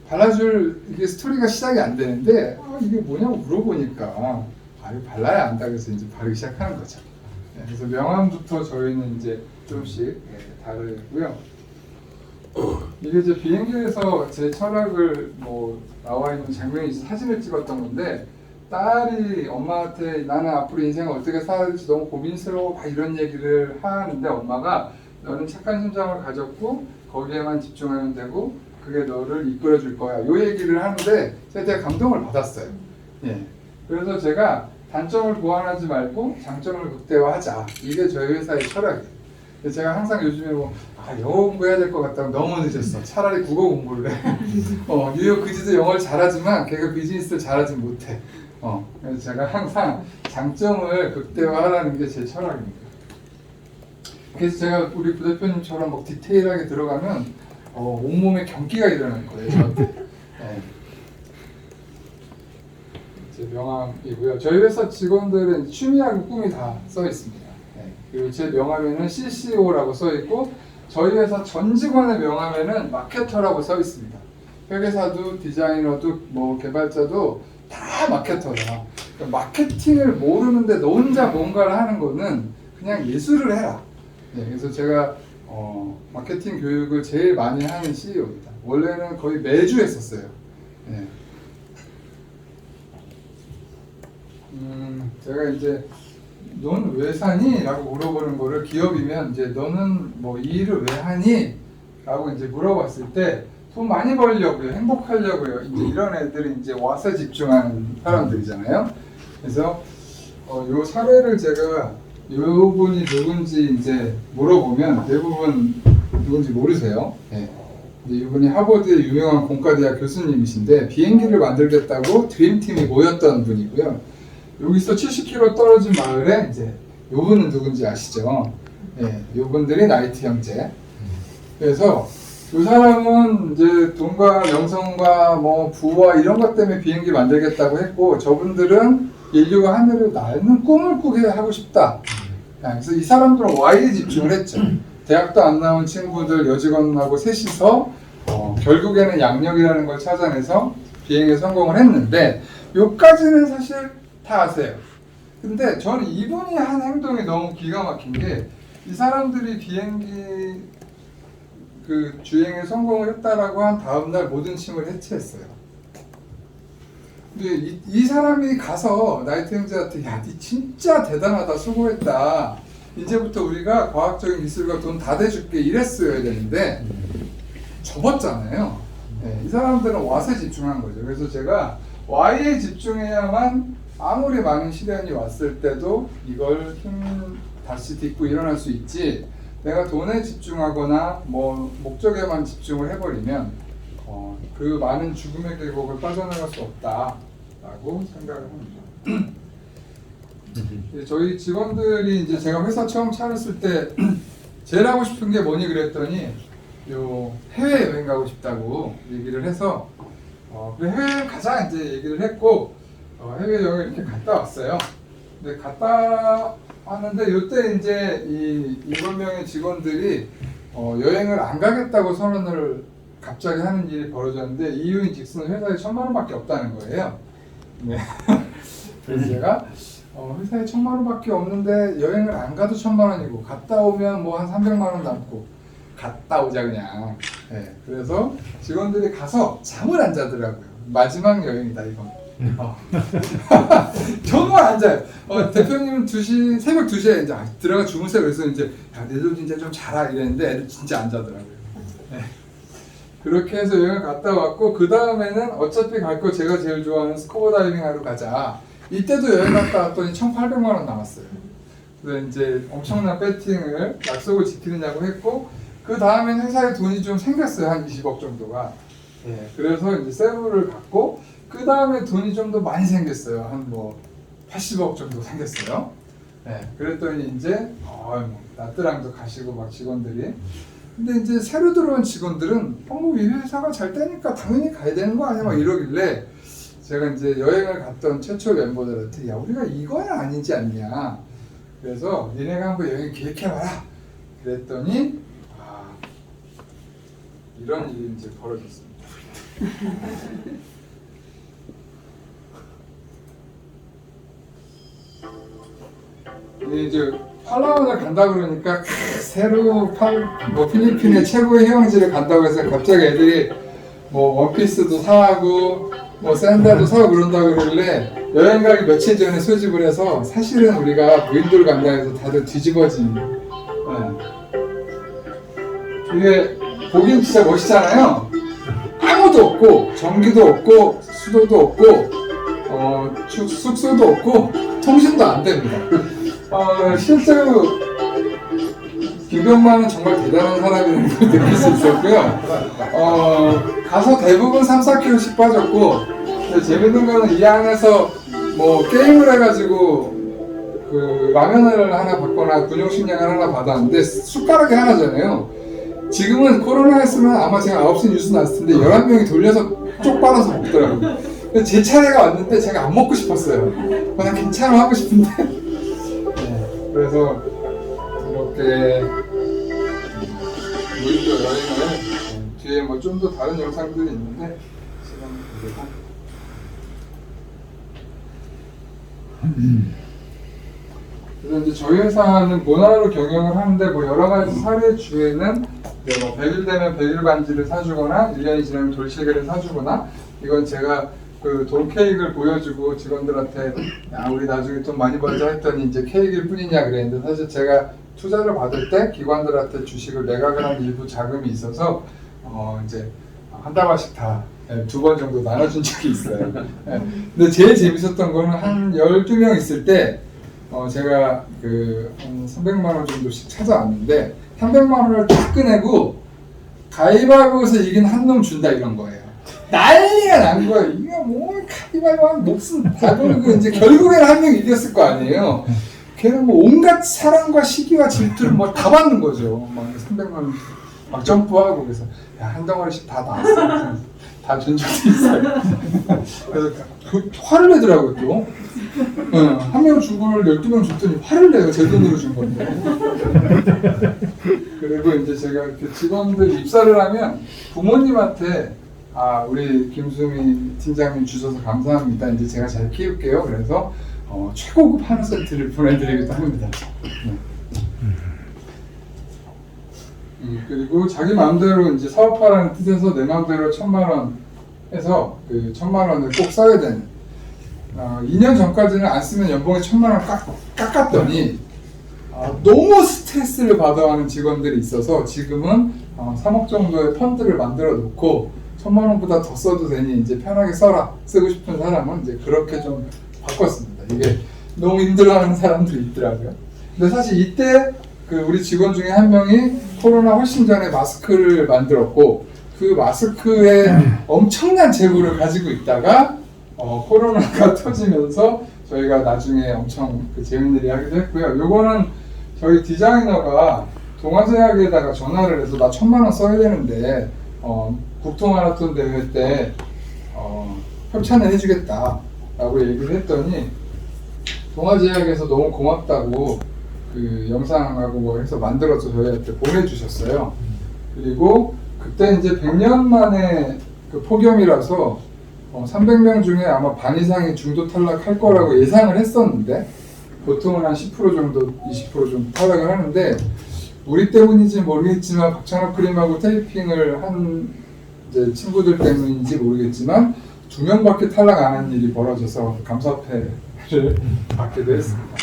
발라줄 이게 스토리가 시작이 안 되는데 이게 뭐냐고 물어보니까 이거 발라야 안다 그래서 이제 바르기 시작하는 거죠. 그래서 명함부터 저희는 이제 조금씩 다르고요. 이게 이제 비행기에서 제 철학을 뭐 나와 있는 장면이 사진을 찍었던 건데 딸이 엄마한테 나는 앞으로 인생을 어떻게 살아야 될지 너무 고민스러워 막 이런 얘기를 하는데 엄마가 너는 착한 심장을 가졌고 거기에만 집중하면 되고 그게 너를 이끌어 줄 거야 요 얘기를 하는데 제가 되게 감동을 받았어요. 그래서 제가 단점을 보완하지 말고 장점을 극대화하자 이게 저희 회사의 철학이에요. 그래서 제가 항상 요즘에 영어 공부해야 될 것 같다고 너무 늦었어. 차라리 국어 공부를 해. 뉴욕 그지도 영어를 잘하지만 걔가 비즈니스를 잘하지 못해. 그래서 제가 항상 장점을 극대화하라는 게 제 철학입니다. 그래서 제가 우리 부대표님처럼 막 디테일하게 들어가면 온몸에 경기가 일어날 거예요, 저한테. 네. 제 명함이고요. 저희 회사 직원들은 취미하고 꿈이 다 써 있습니다. 네. 그리고 제 명함에는 CCO라고 써 있고, 저희 회사 전 직원의 명함에는 마케터라고 써 있습니다. 회계사도 디자이너도 뭐 개발자도 다 마케터다. 그러니까 마케팅을 모르는데 너 혼자 뭔가를 하는 거는 그냥 예술을 해라. 네, 그래서 제가 마케팅 교육을 제일 많이 하는 CEO입니다. 원래는 거의 매주 했었어요. 네. 제가 이제 넌 왜 사니? 라고 물어보는 거를 기업이면 이제 너는 뭐 이 일을 왜 하니? 라고 이제 물어봤을 때 돈 많이 벌려고요, 행복하려고요. 이제 이런 애들이 이제 와서 집중하는 사람들이잖아요. 그래서 요 사례를 제가 요 분이 누군지 이제 물어보면 대부분 누군지 모르세요. 네. 이분이 하버드의 유명한 공과대학 교수님이신데 비행기를 만들겠다고 드림팀이 모였던 분이고요. 여기서 70km 떨어진 마을에 이제 요 분은 누군지 아시죠? 네, 요 분들이 나이트 형제. 그래서 이 사람은 이제 돈과 명성과 뭐 부와 이런 것 때문에 비행기 만들겠다고 했고, 저분들은 인류가 하늘을 나는 꿈을 꾸게 하고 싶다. 그래서 이 사람들은 Y에 집중을 했죠. 대학도 안 나온 친구들 여직원하고 셋이서 결국에는 양력이라는 걸 찾아내서 비행에 성공을 했는데, 요까지는 사실 다 아세요. 근데 저는 이분이 한 행동이 너무 기가 막힌 게, 이 사람들이 비행기 그 주행에 성공을 했다라고 한 다음날 모든 침을 해체했어요. 근데 이 사람이 가서 나이트 형제한테 야, 니 진짜 대단하다, 수고했다. 이제부터 우리가 과학적인 기술과 돈 다 대줄게 이랬어야 되는데 접었잖아요. 네, 이 사람들은 What에 집중한 거죠. 그래서 제가 Y에 집중해야만 아무리 많은 시련이 왔을 때도 이걸 다시 딛고 일어날 수 있지, 내가 돈에 집중하거나 뭐 목적에만 집중을 해버리면 그 많은 죽음의 계곡을 빠져나갈 수 없다라고 생각을 합니다. 저희 직원들이 이제 제가 회사 처음 차렸을 때 제일 하고 싶은 게 뭐니 그랬더니 요 해외 여행 가고 싶다고 얘기를 해서 그래 해외 가자 이제 얘기를 했고 해외 여행 이렇게 갔다 왔어요. 근데 갔다 왔는데 요때 이제 이 7명의 직원들이 여행을 안 가겠다고 선언을 갑자기 하는 일이 벌어졌는데 이유인즉슨 회사에 1,000만 원밖에 없다는 거예요. 네. 그래서 제가 회사에 1,000만 원밖에 없는데 여행을 안 가도 1,000만 원이고 갔다 오면 뭐 한 300만 원 남고 갔다 오자 그냥. 네. 그래서 직원들이 가서 잠을 안 자더라고요. 마지막 여행이다 이건. 정말 안 자요. 대표님은 새벽 2시에 이제 들어가 주무세요. 그래서 이제 내일 이제 좀 자라 이랬는데 애들 진짜 안 자더라고요. 네. 그렇게 해서 여행을 갔다 왔고, 그 다음에는 어차피 갈 거 제가 제일 좋아하는 스쿠버 다이빙 하러 가자. 이때도 여행 갔다 왔더니 1,800만 원 남았어요. 그래서 이제 엄청난 배팅을 약속을 지키느냐고 했고, 그 다음에는 회사에 돈이 좀 생겼어요. 한 20억 정도가. 네. 그래서 이제 세부를 갖고, 그 다음에 돈이 좀 더 많이 생겼어요. 한 뭐 80억 정도 생겼어요. 네. 그랬더니 이제 나트랑도 가시고 막 직원들이. 근데 이제 새로 들어온 직원들은 뭐 이 회사가 잘 되니까 당연히 가야 되는 거 아니야 막 이러길래, 제가 이제 여행을 갔던 최초 멤버들한테 야, 우리가 이거야 아니지 않냐. 그래서 니네가 한번 여행 기획해봐라. 그랬더니 이런 일이 이제 벌어졌습니다. 이제 팔라완을 간다 그러니까 새로 필리핀의 최고의 휴양지를 간다고 해서 갑자기 애들이 뭐 원피스도 사고 뭐 샌들도 사고 그런다고 그러길래 여행 가기 며칠 전에 소집을 해서, 사실은 우리가 무인도를 간다 해서 다들 뒤집어진. 이게 보긴 진짜 멋있잖아요. 아무도 없고 전기도 없고 수도도 없고 숙소도 없고 통신도 안 됩니다. 실제로 김병만은 정말 대단한 사람이라는 걸 느낄 수 있었고요. 가서 대부분 3, 4kg씩 빠졌고, 근데 재밌는 거는 이 안에서 뭐 게임을 해가지고 그 라면을 하나 받거나 군용식량을 하나 받았는데 숟가락이 하나잖아요. 지금은 코로나 했으면 아마 제가 9시 뉴스 났을 텐데 11명이 돌려서 쪽 빨아서 먹더라고요. 근데 제 차례가 왔는데 제가 안 먹고 싶었어요. 그냥 괜찮아 하고 싶은데. 네, 그래서 이렇게 무인도 여행을 뒤에 뭐 좀 더 다른 영상들이 있는데 시간 되고. 그래서 이제 저희 회사는 문화로 경영을 하는데 뭐 여러 가지 사례 주에는 뭐 100일 되면 100일 반지를 사주거나 1년이 지나면 돌시계를 사주거나, 이건 제가 그 돈 케이크를 보여주고 직원들한테 야 우리 나중에 돈 많이 벌자 했더니 이제 케이크일 뿐이냐 그랬는데, 사실 제가 투자를 받을 때 기관들한테 주식을 매각을 한 일부 자금이 있어서 이제 한 달씩 다 2번 정도 나눠준 적이 있어요. 근데 제일 재밌었던 거는 한 12명 있을 때 제가 한 300만 원 정도씩 찾아왔는데 300만 원을 딱 꺼내고 가위바위보에서 이긴 한 놈 준다 이런 거예요. 난리가 난 거예요. 이거 뭐 가위바위보 하면 목숨 다 걸고 이제 결국에는 한 명 이겼을 거 아니에요. 걔는 뭐 온갖 사랑과 시기와 질투를 뭐 다 받는 거죠. 막 300만 원 막 점프하고, 그래서 야, 한 덩어리씩 다 나왔어. 다 준 적이 있어요. 그래서 화를 내더라고요 또. 한 명 준 거를 12명 줬더니 화를 내요. 제 돈으로 준 건데. 그리고 이제 제가 이렇게 직원들 입사를 하면 부모님한테 우리 김수미 팀장님 주셔서 감사합니다. 이제 제가 잘 키울게요. 그래서 최고급 한우 세트를 보내드리기도 합니다. 그리고 자기 마음대로 이제 사업하라는 뜻에서 내 마음대로 1,000만 원 해서 그 1,000만 원을 꼭 써야 되는. 2년 전까지는 안 쓰면 연봉에 1,000만 원 깎았더니 너무 스트레스를 받아하는 직원들이 있어서 지금은 3억 정도의 펀드를 만들어 놓고 1,000만 원보다 더 써도 되니 이제 편하게 써라. 쓰고 싶은 사람은 이제 그렇게 좀 바꿨습니다. 이게 너무 힘들어하는 사람들이 있더라고요. 근데 사실 이때 우리 직원 중에 한 명이 코로나 훨씬 전에 마스크를 만들었고, 그 마스크에 엄청난 재고를 가지고 있다가 코로나가 터지면서 저희가 나중에 엄청 재밌는 일이 하기도 했고요. 요거는 저희 디자이너가 동아제약에다가 전화를 해서 나 1,000만 원 써야 되는데 국토마라톤 대회 때 협찬을 해주겠다 라고 얘기를 했더니 동아제약에서 너무 고맙다고 그 영상하고 뭐 해서 만들어서 저희한테 보내주셨어요. 그리고 그때 이제 100년 만에 그 폭염이라서 300명 중에 아마 반 이상이 중도 탈락할 거라고 예상을 했었는데, 보통은 한 10% 정도, 20% 정도 탈락을 하는데, 우리 때문인지 모르겠지만 박찬호 크림하고 테이핑을 한 이제 친구들 때문인지 모르겠지만 2명밖에 탈락 안 한 일이 벌어져서 감사패를 받기도 했습니다.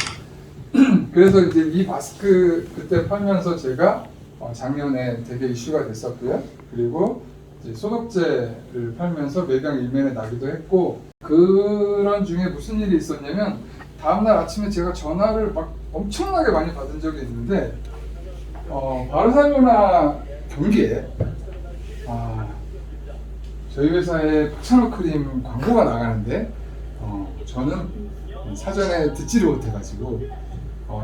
그래서 이제 이 마스크 그때 팔면서 제가 작년에 되게 이슈가 됐었고요. 그리고 이제 소독제를 팔면서 매장 일면에 나기도 했고, 그런 중에 무슨 일이 있었냐면 다음날 아침에 제가 전화를 막 엄청나게 많이 받은 적이 있는데 바르셀로나 경기에 저희 회사에 박찬호 크림 광고가 나가는데 저는 사전에 듣지를 못해가지고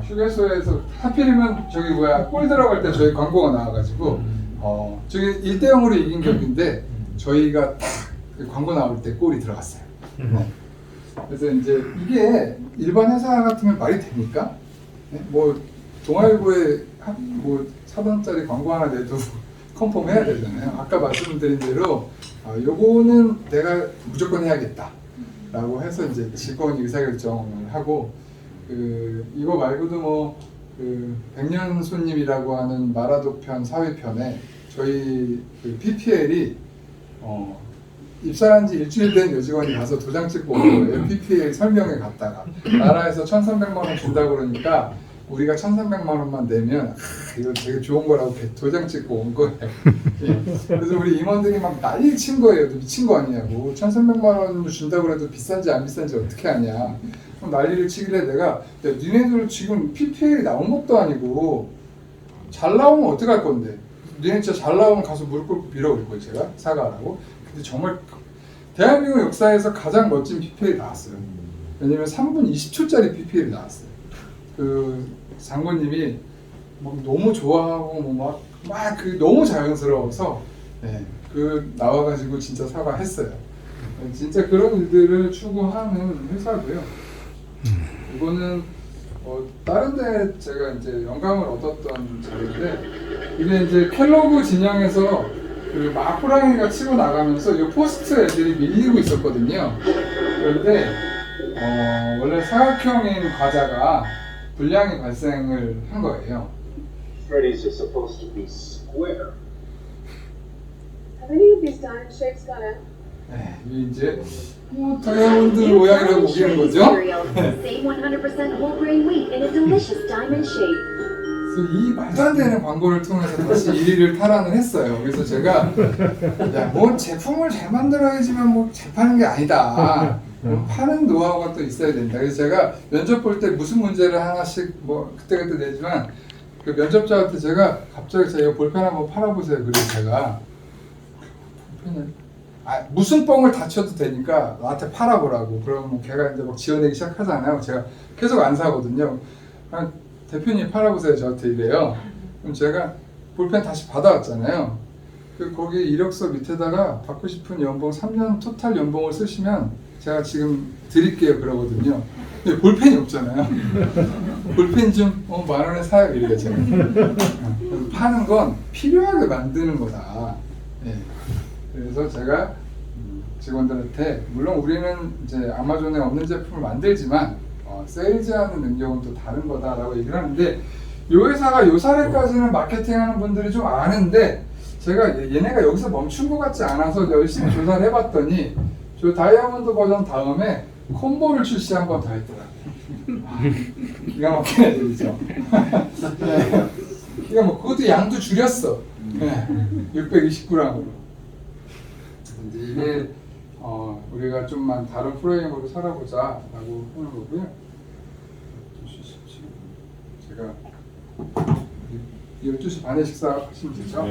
휴게소에서 하필이면 골 들어갈 때 저희 광고가 나와가지고 저기 1대0으로 이긴 경기인데 저희가 딱 광고 나올 때 골이 들어갔어요. 그래서 이제 이게 일반 회사 같으면 말이 됩니까? 뭐 동아일보에 뭐 4,000원짜리 광고 하나 내도 컨펌 해야 되잖아요. 아까 말씀드린 대로 요거는 내가 무조건 해야겠다 라고 해서 이제 직원 의사결정을 하고, 이거 말고도 뭐 100년 손님이라고 하는 마라도 편 4회편에 저희 PPL이 입사한 지 일주일 된 여직원이 가서 도장 찍고 온 거예요. PPL 설명회 갔다가 나라에서 1,300만 원 준다고 그러니까 우리가 1,300만 원만 내면 이거 되게 좋은 거라고 도장 찍고 온 거예요. 그래서 우리 임원들이 막 난리 친 거예요. 미친 거 아니냐고. 1,300만 원 준다고 해도 비싼지 안 비싼지 어떻게 아냐. 난리를 치길래 내가 야, 니네들 지금 PPL이 나온 것도 아니고 잘 나오면 어떡할 건데? 너네 진짜 잘 나오면 가서 무릎 꿇고 빌어 그랬거든요, 제가 사과하라고. 근데 정말 대한민국 역사에서 가장 멋진 PPL 나왔어요. 왜냐면 3분 20초짜리 PPL 나왔어요. 그 장군님이 막 너무 좋아하고 그 너무 자연스러워서 그 나와가지고 진짜 사과했어요. 진짜 그런 일들을 추구하는 회사고요. 이거는 다른 데 제가 이제 영감을 얻었던 자리인데 이게 이제 켈로그 진영에서 그 막 호랑이가 치고 나가면서 이 포스트 애들이 밀리고 있었거든요. 그런데 원래 사각형인 과자가 불량이 발생을 한 거예요.
Freddy's are supposed to be square.
Have any of these diamond shapes gone out?
이게 이제 다이아몬드 모양이라고 우기는 거죠.
Save 100% whole grain wheat in a delicious diamond shape.
그래서 이 말도 안 되는 광고를 통해서 다시 1위를 탈환을 했어요. 그래서 제가 뭐 제품을 잘 만들어야지만 뭐 잘 파는 게 아니다. 파는 노하우가 또 있어야 된다. 그래서 제가 면접 볼 때 무슨 문제를 하나씩 뭐 그때그때 내지만 그 면접자한테 제가 갑자기 제가 볼펜 한번 팔아보세요. 그래서 제가 볼펜을 무슨 뻥을 다쳐도 되니까 나한테 팔아보라고. 그러면 걔가 이제 막 지어내기 시작하잖아요. 제가 계속 안 사거든요. 대표님 팔아보세요. 저한테 이래요. 그럼 제가 볼펜 다시 받아왔잖아요. 거기 이력서 밑에다가 받고 싶은 연봉 3년 토탈 연봉을 쓰시면 제가 지금 드릴게요 그러거든요. 근데 볼펜이 없잖아요. 볼펜 좀 10,000원에 사요 이래요 제가. 파는 건 필요하게 만드는 거다. 그래서 제가 직원들한테 물론 우리는 이제 아마존에 없는 제품을 만들지만 세일즈하는 능력은 또 다른 거다라고 얘기를 하는데 이 회사가 요 사례까지는 마케팅하는 분들이 좀 아는데 제가 얘네가 여기서 멈춘 것 같지 않아서 열심히 조사를 해봤더니 저 다이아몬드 버전 다음에 콤보를 출시 한 번 더 했더라고요. 기가 막힌 애들이죠. 그러니까 뭐 그것도 양도 줄였어. 620g으로. 이게 우리가 좀만 다른 프레임으로 살아보자라고 하는 거고요. 제가 12시 반에 식사하시면 되죠?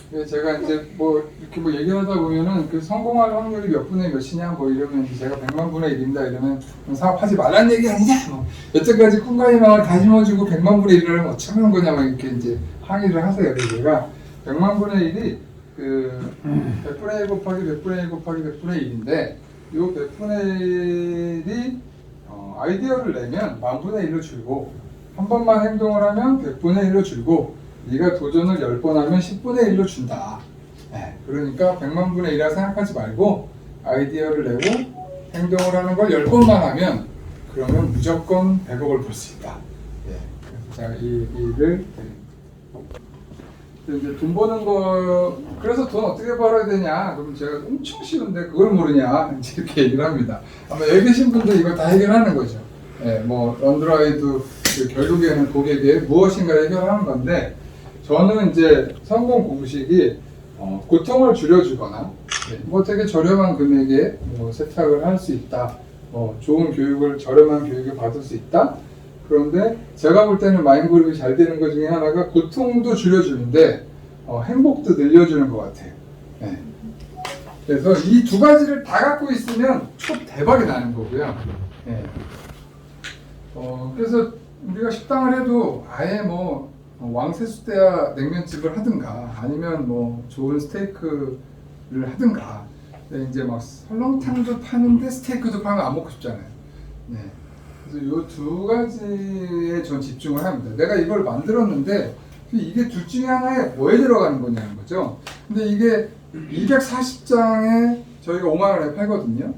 네. 제가 이제 뭐 이렇게 뭐 얘기하다 보면은 그 성공할 확률이 몇 분의 몇이냐 뭐 이러면 제가 100만 분의 1입니다 이러면 사업하지 말라는 얘기 아니냐 뭐 여태까지 꿈과 희망을 다 심어주고 100만 분의 1을 하면 어쩌면 거냐 막 이렇게 이제 항의를 하세요. 그래서 제가 100만 분의 1이 그 100분의 1 곱하기 100분의 1 곱하기 100분의 1인데 이 100분의 1이 아이디어를 내면 10,000분의 1로 줄고 한 번만 행동을 하면 100분의 1로 줄고 네가 도전을 10번 하면 10분의 1로 준다. 그러니까 100만 분의 1이라 생각하지 말고 아이디어를 내고 행동을 하는 걸 10번만 하면 그러면 무조건 100억을 벌 수 있다. 그래서 제가 이 일을 이제 돈 버는 거 그래서 돈 어떻게 벌어야 되냐 그럼 제가 엄청 쉬운데 그걸 모르냐 이렇게 얘기를 합니다. 아마 여기 계신 분들 이거 다 해결하는 거죠. 뭐 런드라이도 결국에는 고객의 무엇인가를 해결하는 건데 저는 이제 성공 공식이 고통을 줄여주거나 뭐 되게 저렴한 금액에 뭐 세탁을 할 수 있다. 좋은 교육을 저렴한 교육을 받을 수 있다. 그런데 제가 볼 때는 마인드그룹이 잘 되는 것 중에 하나가 고통도 줄여주는데 행복도 늘려주는 것 같아요. 그래서 이 두 가지를 다 갖고 있으면 초 대박이 나는 거고요. 그래서 우리가 식당을 해도 아예 뭐 왕세수대야 냉면집을 하든가 아니면 뭐 좋은 스테이크를 하든가 이제 막 설렁탕도 파는데 스테이크도 파면 안 먹고 싶잖아요. 그래서 이 두 가지에 전 집중을 합니다. 내가 이걸 만들었는데 이게 둘 중에 하나에 뭐에 들어가는 거냐는 거죠. 근데 이게 240장에 저희가 5만 원에 팔거든요.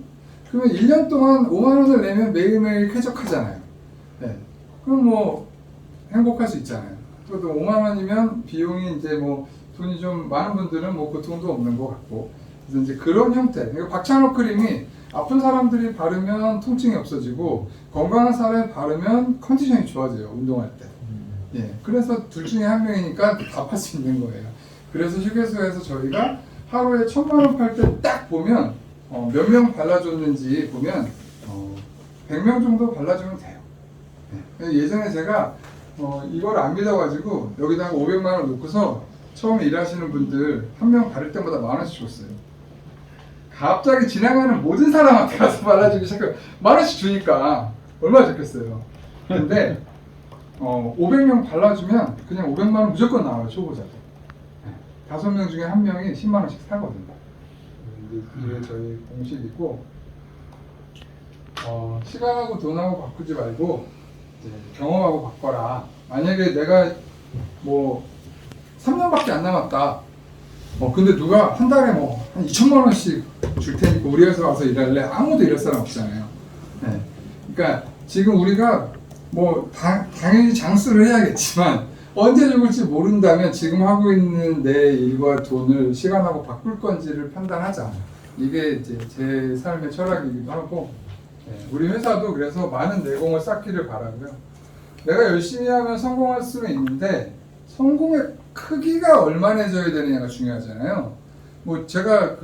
그러면 1년 동안 5만 원을 내면 매일매일 쾌적하잖아요. 그럼 뭐 행복할 수 있잖아요. 또 5만 원이면 비용이 이제 뭐 돈이 좀 많은 분들은 뭐 고통도 없는 것 같고 그래서 이제 그런 형태. 그러니까 박찬호 크림이 아픈 사람들이 바르면 통증이 없어지고 건강한 사람이 바르면 컨디션이 좋아져요. 운동할 때. 그래서 둘 중에 한 명이니까 다 팔 수 있는 거예요. 그래서 휴게소에서 저희가 하루에 1,000만 원 팔 때 딱 보면 몇 명 발라줬는지 보면 100명 정도 발라주면 돼요. 네. 예전에 제가 이걸 안 믿어가지고 여기다가 500만 원 놓고서 처음에 일하시는 분들 한 명 바를 때마다 10,000원씩 줬어요. 갑자기 지나가는 모든 사람한테 가서 발라주기 시작해요. 10,000원씩 주니까 얼마나 좋겠어요. 근데 500명 발라주면 그냥 500만 원 무조건 나와요. 초보자도. 5명 중에 1명이 10만 원씩 사거든요. 이게 저희 공식이고, 시간하고 돈하고 바꾸지 말고 이제 경험하고 바꿔라. 만약에 내가 뭐 3년밖에 안 남았다. 근데 누가 한 달에 뭐 한 2천만 원씩 줄 테니까 우리 회사 와서 일할래? 아무도 이럴 사람 없잖아요. 네. 그러니까 지금 우리가 뭐 당연히 장수를 해야겠지만 언제 죽을지 모른다면 지금 하고 있는 내 일과 돈을 시간하고 바꿀 건지를 판단하자. 이게 이제 제 삶의 철학이기도 하고, 우리 회사도 그래서 많은 내공을 쌓기를 바라고요. 내가 열심히 하면 성공할 수는 있는데 성공의 크기가 얼마나져야 되느냐가 중요하잖아요. 뭐 제가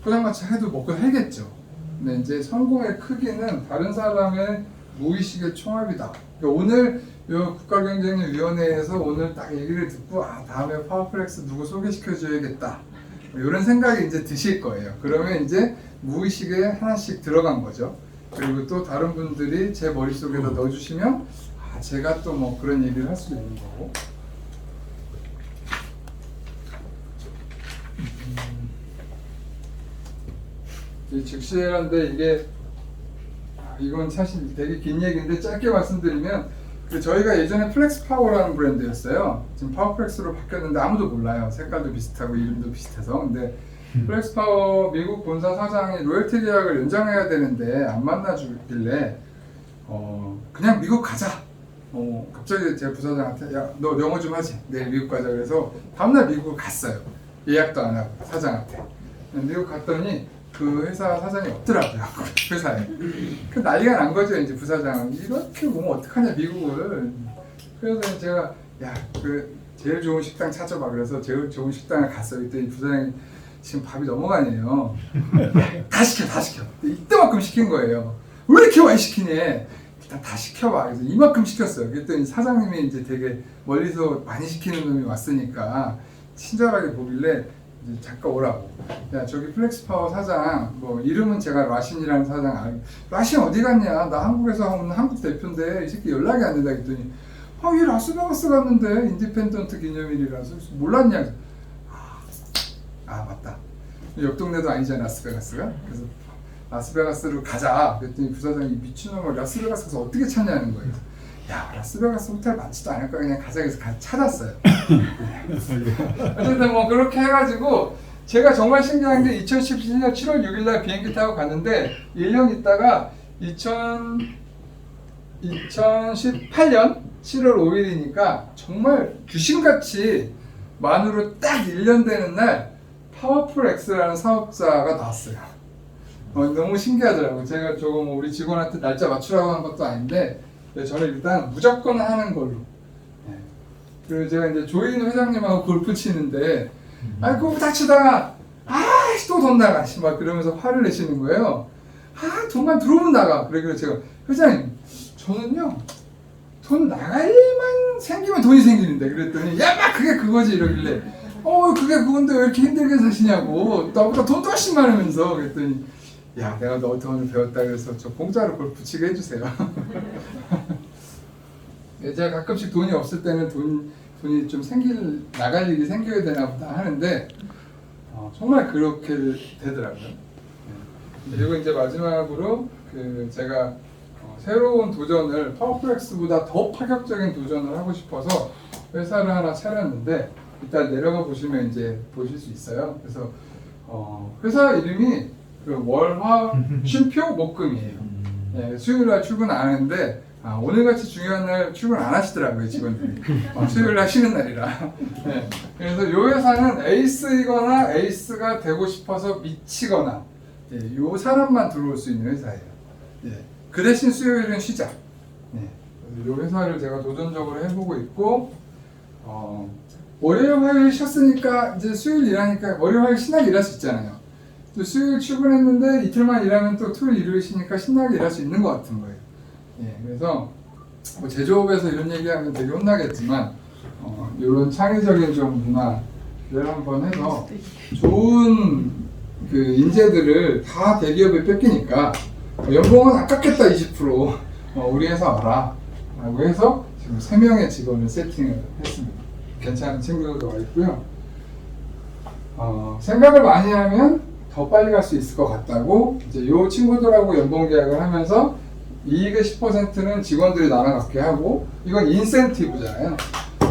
포장마차 해도 먹고 살겠죠. 근데 이제 성공의 크기는 다른 사람의 무의식의 총합이다. 그러니까 오늘 국가경쟁력위원회에서 오늘 딱 얘기를 듣고 다음에 파워플렉스 누구 소개시켜줘야겠다. 이런 생각이 이제 드실 거예요. 그러면 이제 무의식에 하나씩 들어간 거죠. 그리고 또 다른 분들이 제 머릿속에다 넣어주시면 제가 또 뭐 그런 얘기를 할 수도 있는 거고. 즉시해란데 이건 사실 되게 긴 얘기인데 짧게 말씀드리면 저희가 예전에 플렉스 파워라는 브랜드였어요. 지금 파워플렉스로 바뀌었는데 아무도 몰라요. 색깔도 비슷하고 이름도 비슷해서. 근데 플렉스 파워 미국 본사 사장이 로열티 계약을 연장해야 되는데 안 만나주길래 그냥 미국 가자. 갑자기 제 부사장한테 야, 너 영어 좀 하지. 내일 미국 가자. 그래서 다음날 미국을 갔어요. 예약도 안 하고 사장한테. 미국 갔더니 그 회사 사장이 없더라고요. 회사에. 그 난리가 난 거죠. 이제 부사장은 이렇게 오면 어떡하냐 미국을. 그래서 제가 제일 좋은 식당 찾아봐. 그래서 제일 좋은 식당을 갔어요. 그때 부사장이 지금 밥이 넘어가네요. 다 시켜. 이때만큼 시킨 거예요. 왜 이렇게 많이 시키니? 일단 다 시켜봐. 그래서 이만큼 시켰어요. 그랬더니 사장님이 이제 되게 멀리서 많이 시키는 놈이 왔으니까 친절하게 보길래 이제 잠깐 오라고. 야 저기 플렉스파워 사장 이름은 제가 라신이라는 사장 라신 어디 갔냐? 나 한국에서 온 한국 대표인데 이 새끼 연락이 안 된다 했더니 얘 라스베가스 갔는데 인디펜던트 기념일이라서 몰랐냐? 맞다. 옆 동네도 아니잖아 라스베가스가. 그래서 라스베가스로 가자. 그랬더니 부사장이 미친놈을 라스베가스 가서 어떻게 찾냐는 거예요. 야 라스베가스 호텔 많지도 않을 거야. 그냥 가자. 그래서 찾았어요. 어쨌든 그렇게 해가지고 제가 정말 신기한 게 2017년 7월 6일날 비행기 타고 갔는데 1년 있다가 2018년 7월 5일이니까 정말 귀신같이 만으로 딱 1년 되는 날 파워풀 X라는 사업자가 나왔어요. 너무 신기하더라고요. 제가 조금 우리 직원한테 날짜 맞추라고 한 것도 아닌데 저는 일단 무조건 하는 걸로. 그리고 제가 이제 조인 회장님하고 골프 치는데 골프 다치다가 또 돈 나가 막 그러면서 화를 내시는 거예요. 돈만 들어오면 나가. 그래서 제가 회장님 저는요 돈 나갈 일만 생기면 돈이 생기는데 그랬더니 막 그게 그거지 이러길래 그게 그건데 왜 이렇게 힘들게 사시냐고 나보다 돈도 훨씬 많으면서 그랬더니 야 내가 너한테 오늘 배웠다 그래서 저 공짜로 골프 치게 해주세요. 제가 가끔씩 돈이 없을 때는 돈이 좀 나갈 일이 생겨야 되나 보다 하는데 정말 그렇게 되더라고요. 그리고 이제 마지막으로 제가 새로운 도전을 파워플렉스보다 더 파격적인 도전을 하고 싶어서 회사를 하나 차렸는데 일단 내려가 보시면 이제 보실 수 있어요. 그래서 회사 이름이 월화 쉼표 목금이에요. 수요일날 출근 안 하는데 오늘같이 중요한 날 출근 안 하시더라고요 직원들이. 수요일날 쉬는 날이라. 그래서 이 회사는 에이스이거나 에이스가 되고 싶어서 미치거나 이 사람만 들어올 수 있는 회사예요. 그 대신 수요일은 쉬자. 이 회사를 제가 도전적으로 해보고 있고 월요일 화요일 쉬었으니까 이제 수요일 일하니까 월요일 화요일 신나게 일할 수 있잖아요. 또 수요일 출근했는데 이틀만 일하면 또 토요일 일요일이니까 신나게 일할 수 있는 것 같은 거예요. 예, 그래서 뭐 제조업에서 이런 얘기하면 되게 혼나겠지만 이런 창의적인 좀 문화를 한번 해서 좋은 그 인재들을 다 대기업에 뺏기니까 연봉은 아깝겠다 20% 우리 회사 와라 라고 해서 지금 3명의 직원을 세팅을 했습니다. 괜찮은 친구들도 와 있고요. 생각을 많이 하면 더 빨리 갈 수 있을 것 같다고 이제 요 친구들하고 연봉 계약을 하면서 이익의 10%는 직원들이 나눠 갖게 하고 이건 인센티브잖아요.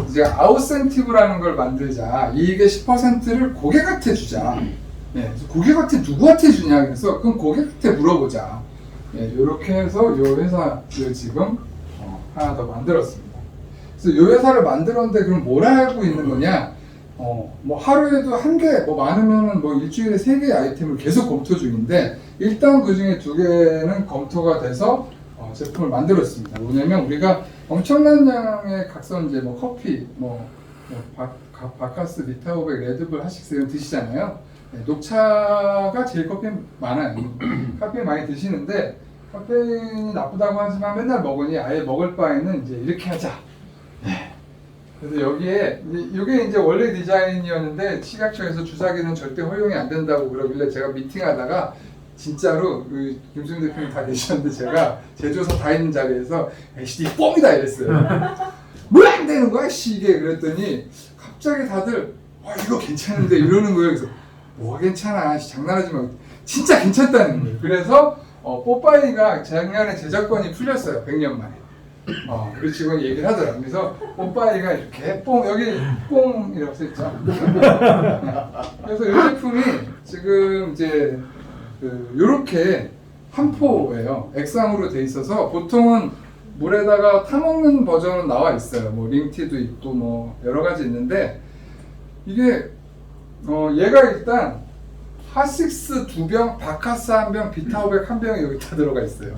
이제 아웃센티브라는 걸 만들자. 이익의 10%를 고객한테 주자. 예, 그래서 고객한테 누구한테 주냐 그래서 그럼 고객한테 물어보자. 예, 이렇게 해서 요 회사를 지금 하나 더 만들었습니다. 그래서 요 회사를 만들었는데 그럼 뭘 하고 있는 거냐? 뭐 하루에도 한 개, 뭐 많으면은 뭐 일주일에 3개의 아이템을 계속 검토 중인데 일단 그 중에 2개는 검토가 돼서 제품을 만들었습니다. 뭐냐면 우리가 엄청난 양의 각선제, 뭐 커피, 바카스, 비타오백, 레드불, 하식스 이런 드시잖아요. 네, 녹차가 제일 카페인 많아요. 카페인 많이 드시는데 카페인이 나쁘다고 하지만 맨날 먹으니 아예 먹을 바에는 이제 이렇게 하자. 네. 그래서 여기에 이게 이제 원래 디자인이었는데 식약처에서 주사기는 절대 허용이 안 된다고 그러길래 제가 미팅하다가 진짜로 김수민 대표님 다 계셨는데 제가 제조사 다 있는 자리에서 HD 뻥이다 이랬어요. 뭐 안 되는 거야 씨 이게 그랬더니 갑자기 다들 이거 괜찮은데 이러는 거예요. 그래서 뭐가 괜찮아 장난하지 마 진짜 괜찮다는 거예요. 그래서 뽀빠이가 작년에 제작권이 풀렸어요. 100년 만에. 그 직원이 얘기를 하더라고요. 그래서 뽀빠이가 이렇게 여기 뽕이라고 써있죠. 그래서 이 제품이 지금 이제 요렇게 한 포예요. 액상으로 돼 있어서 보통은 물에다가 타먹는 버전은 나와 있어요. 뭐 링티도 있고 뭐 여러 가지 있는데 이게 얘가 일단 하식스 2병, 바카스 1병, 비타오백 1병이 여기 다 들어가 있어요.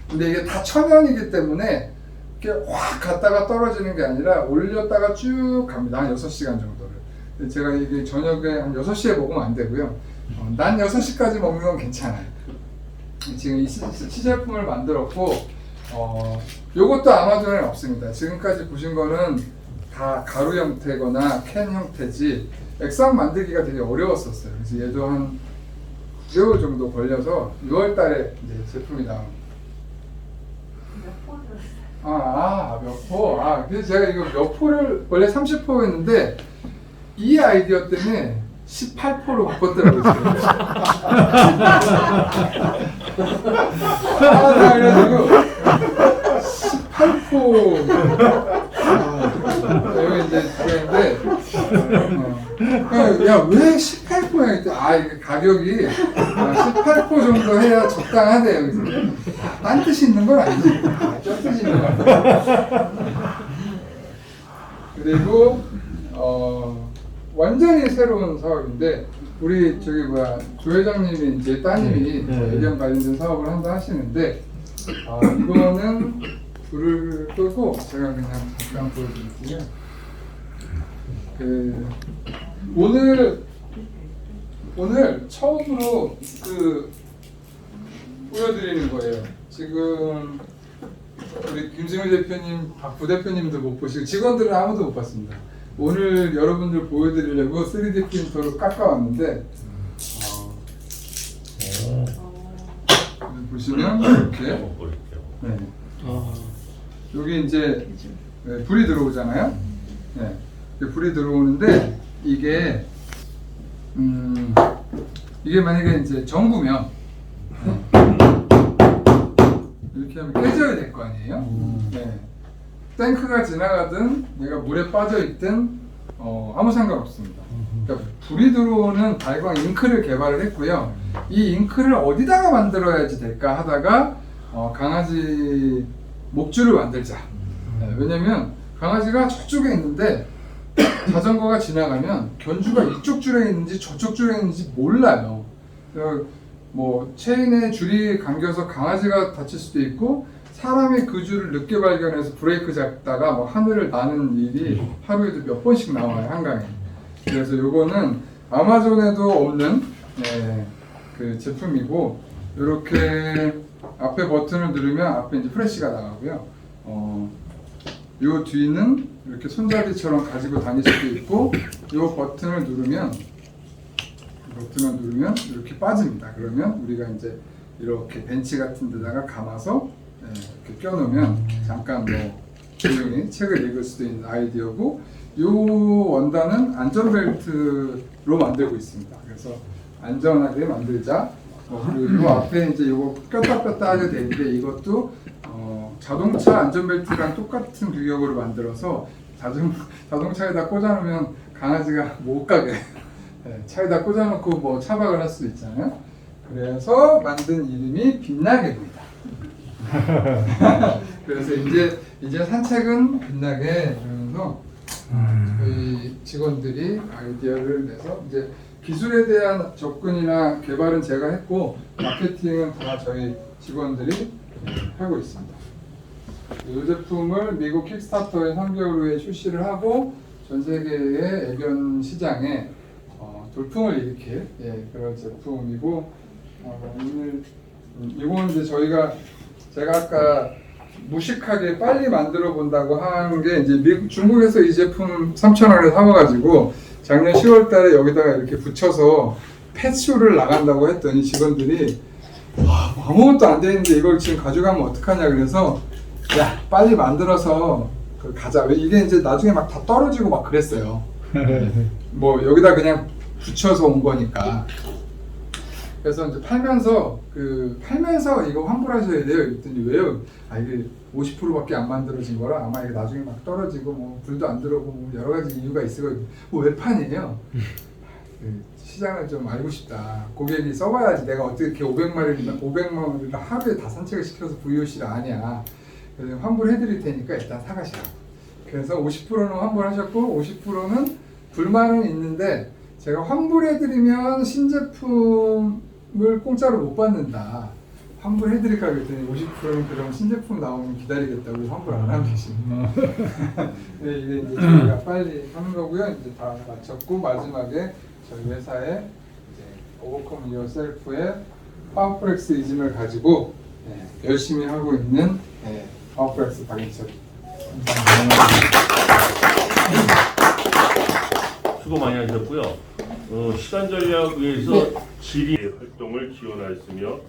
근데 이게 다 천연이기 때문에 이렇게 확 갔다가 떨어지는 게 아니라 올렸다가 쭉 갑니다. 한 6시간 정도를. 제가 이게 저녁에 한 6시에 먹으면 안 되고요. 난 6시까지 먹는 건 괜찮아요. 지금 이 시제품을 만들었고 요것도 아마존에는 없습니다. 지금까지 보신 거는 다 가루 형태거나 캔 형태지 액상 만들기가 되게 어려웠었어요. 그래서 얘도 한 9개월 정도 걸려서 6월 달에 이제 제품이 나옵니다. 몇 포? 그래서 제가 이거 몇 포를 원래 30포였는데 이 아이디어 때문에 18포로 바꿨더라고요. 그래가지고 18포 여기 이제 그랬는데 왜 18포야? 이게 가격이 18포 정도 해야 적당하대요. 그래서 딴 뜻이 있는 건 아니지. 딴 뜻이 있는 건 아니지. 그리고 완전히 새로운 사업인데 우리 조 회장님이 이제 따님이 애견 관련된 사업을 한다 하시는데 이거는 불을 끄고 제가 그냥 잠깐 보여드릴게요. 오늘 처음으로 보여드리는 거예요. 지금 우리 김승일 대표님, 박 부대표님도 못 보시고 직원들은 아무도 못 봤습니다. 오늘 여러분들 보여드리려고 3D 프린터로 깎아왔는데 보시면 이렇게 여기 이제 불이 들어오잖아요. 불이 들어오는데 이게 만약에 이제 전구면 이렇게 하면 깨져야 될 거 아니에요? 탱크가 지나가든 내가 물에 빠져 있든 아무 상관없습니다. 그러니까 불이 들어오는 발광 잉크를 개발을 했고요. 이 잉크를 어디다가 만들어야지 될까 하다가 강아지 목줄을 만들자. 왜냐면 강아지가 저쪽에 있는데 자전거가 지나가면 견주가 이쪽 줄에 있는지 저쪽 줄에 있는지 몰라요. 뭐 체인에 줄이 감겨서 강아지가 다칠 수도 있고 사람이 그 줄을 늦게 발견해서 브레이크 잡다가 뭐 하늘을 나는 일이 하루에도 몇 번씩 나와요, 한강에. 그래서 요거는 아마존에도 없는 그 제품이고 이렇게 앞에 버튼을 누르면 앞에 이제 프레시가 나가고요. 요 뒤는 이렇게 손잡이처럼 가지고 다닐 수도 있고 요 버튼을 누르면 이렇게 빠집니다. 그러면 우리가 이제 이렇게 벤치 같은 데다가 감아서 이렇게 껴놓으면 잠깐 뭐 조용히 책을 읽을 수도 있는 아이디어고 요 원단은 안전벨트로 만들고 있습니다. 그래서 안전하게 만들자. 그리고 요 앞에 이제 요거 꼈다 뺐다 하게 되는데 이것도 자동차 안전벨트랑 똑같은 규격으로 만들어서 자동차에다 꽂아놓으면 강아지가 못 가게 차에다 꽂아놓고 뭐 차박을 할 수도 있잖아요. 그래서 만든 이름이 빛나게입니다. 그래서 이제 산책은 빛나게 그러면서 저희 직원들이 아이디어를 내서 이제 기술에 대한 접근이나 개발은 제가 했고 마케팅은 다 저희 직원들이 하고 있습니다. 이 제품을 미국 킥스타터에 3개월 후에 출시를 하고 전 세계의 애견 시장에 돌풍을 일으킬 그런 제품이고 오늘 이건 이제 제가 아까 무식하게 빨리 만들어 본다고 한 게 이제 중국에서 이 제품 3,000원에 사와가지고 작년 10월달에 여기다가 이렇게 붙여서 펫쇼를 나간다고 했더니 직원들이 아무것도 안 되는데 이걸 지금 가져가면 어떡하냐 그래서 야 빨리 만들어서 가자. 왜 이게 이제 나중에 막 다 떨어지고 막 그랬어요. 뭐 여기다 그냥 붙여서 온 거니까. 그래서 이제 팔면서 이거 환불하셔야 돼요. 그랬더니 왜요? 이게 50%밖에 안 만들어진 거라 아마 이게 나중에 막 떨어지고 뭐 불도 안 들어오고 뭐 여러 가지 이유가 있어요. 왜 판이에요? 시장을 좀 알고 싶다. 고객이 써봐야지 내가 어떻게 이렇게 500마리를 하루에 다 산책을 시켜서 VOC를 아냐. 그래서 환불해드릴 테니까 일단 사가시라고. 그래서 50%는 환불하셨고 50%는 불만은 있는데 제가 환불해드리면 신제품을 공짜로 못 받는다. 환불해드릴까 그랬더니 50%는 그럼 신제품 나오면 기다리겠다고 환불 안 하고 계십니다. 네, 이게 이제 저희가 빨리 하는 거고요. 이제 다 마쳤고 마지막에 저희 회사의 오버컴 유어셀프의 파워프렉스 이즘을 가지고 열심히 하고 있는 파워프렉스 박인철입니다.
수고 많이 하셨고요. 시간 전략 위해서 질의 활동을 지원하였으며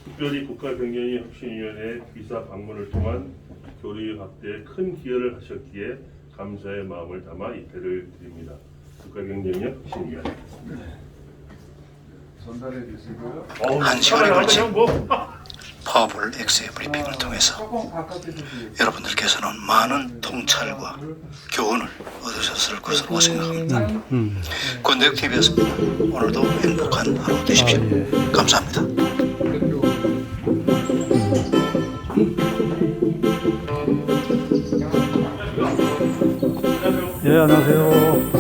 특별히 국가경영혁신위원회 귀사 방문을 통한 교류 확대에 큰 기여를 하셨기에 감사의 마음을 담아 이패를 드립니다. 국가경영혁신위원회.
전달해 주시고요.
1시간에 걸친 파워풀 엑스의 브리핑을 통해서
조금 가깝게 해주세요.
여러분들께서는 많은 통찰과 교훈을 얻으셨을 것으로 생각합니다. 권대혁TV였습니다. 오늘도 행복한 하루 되십시오. 감사합니다.
예, 안녕하세요.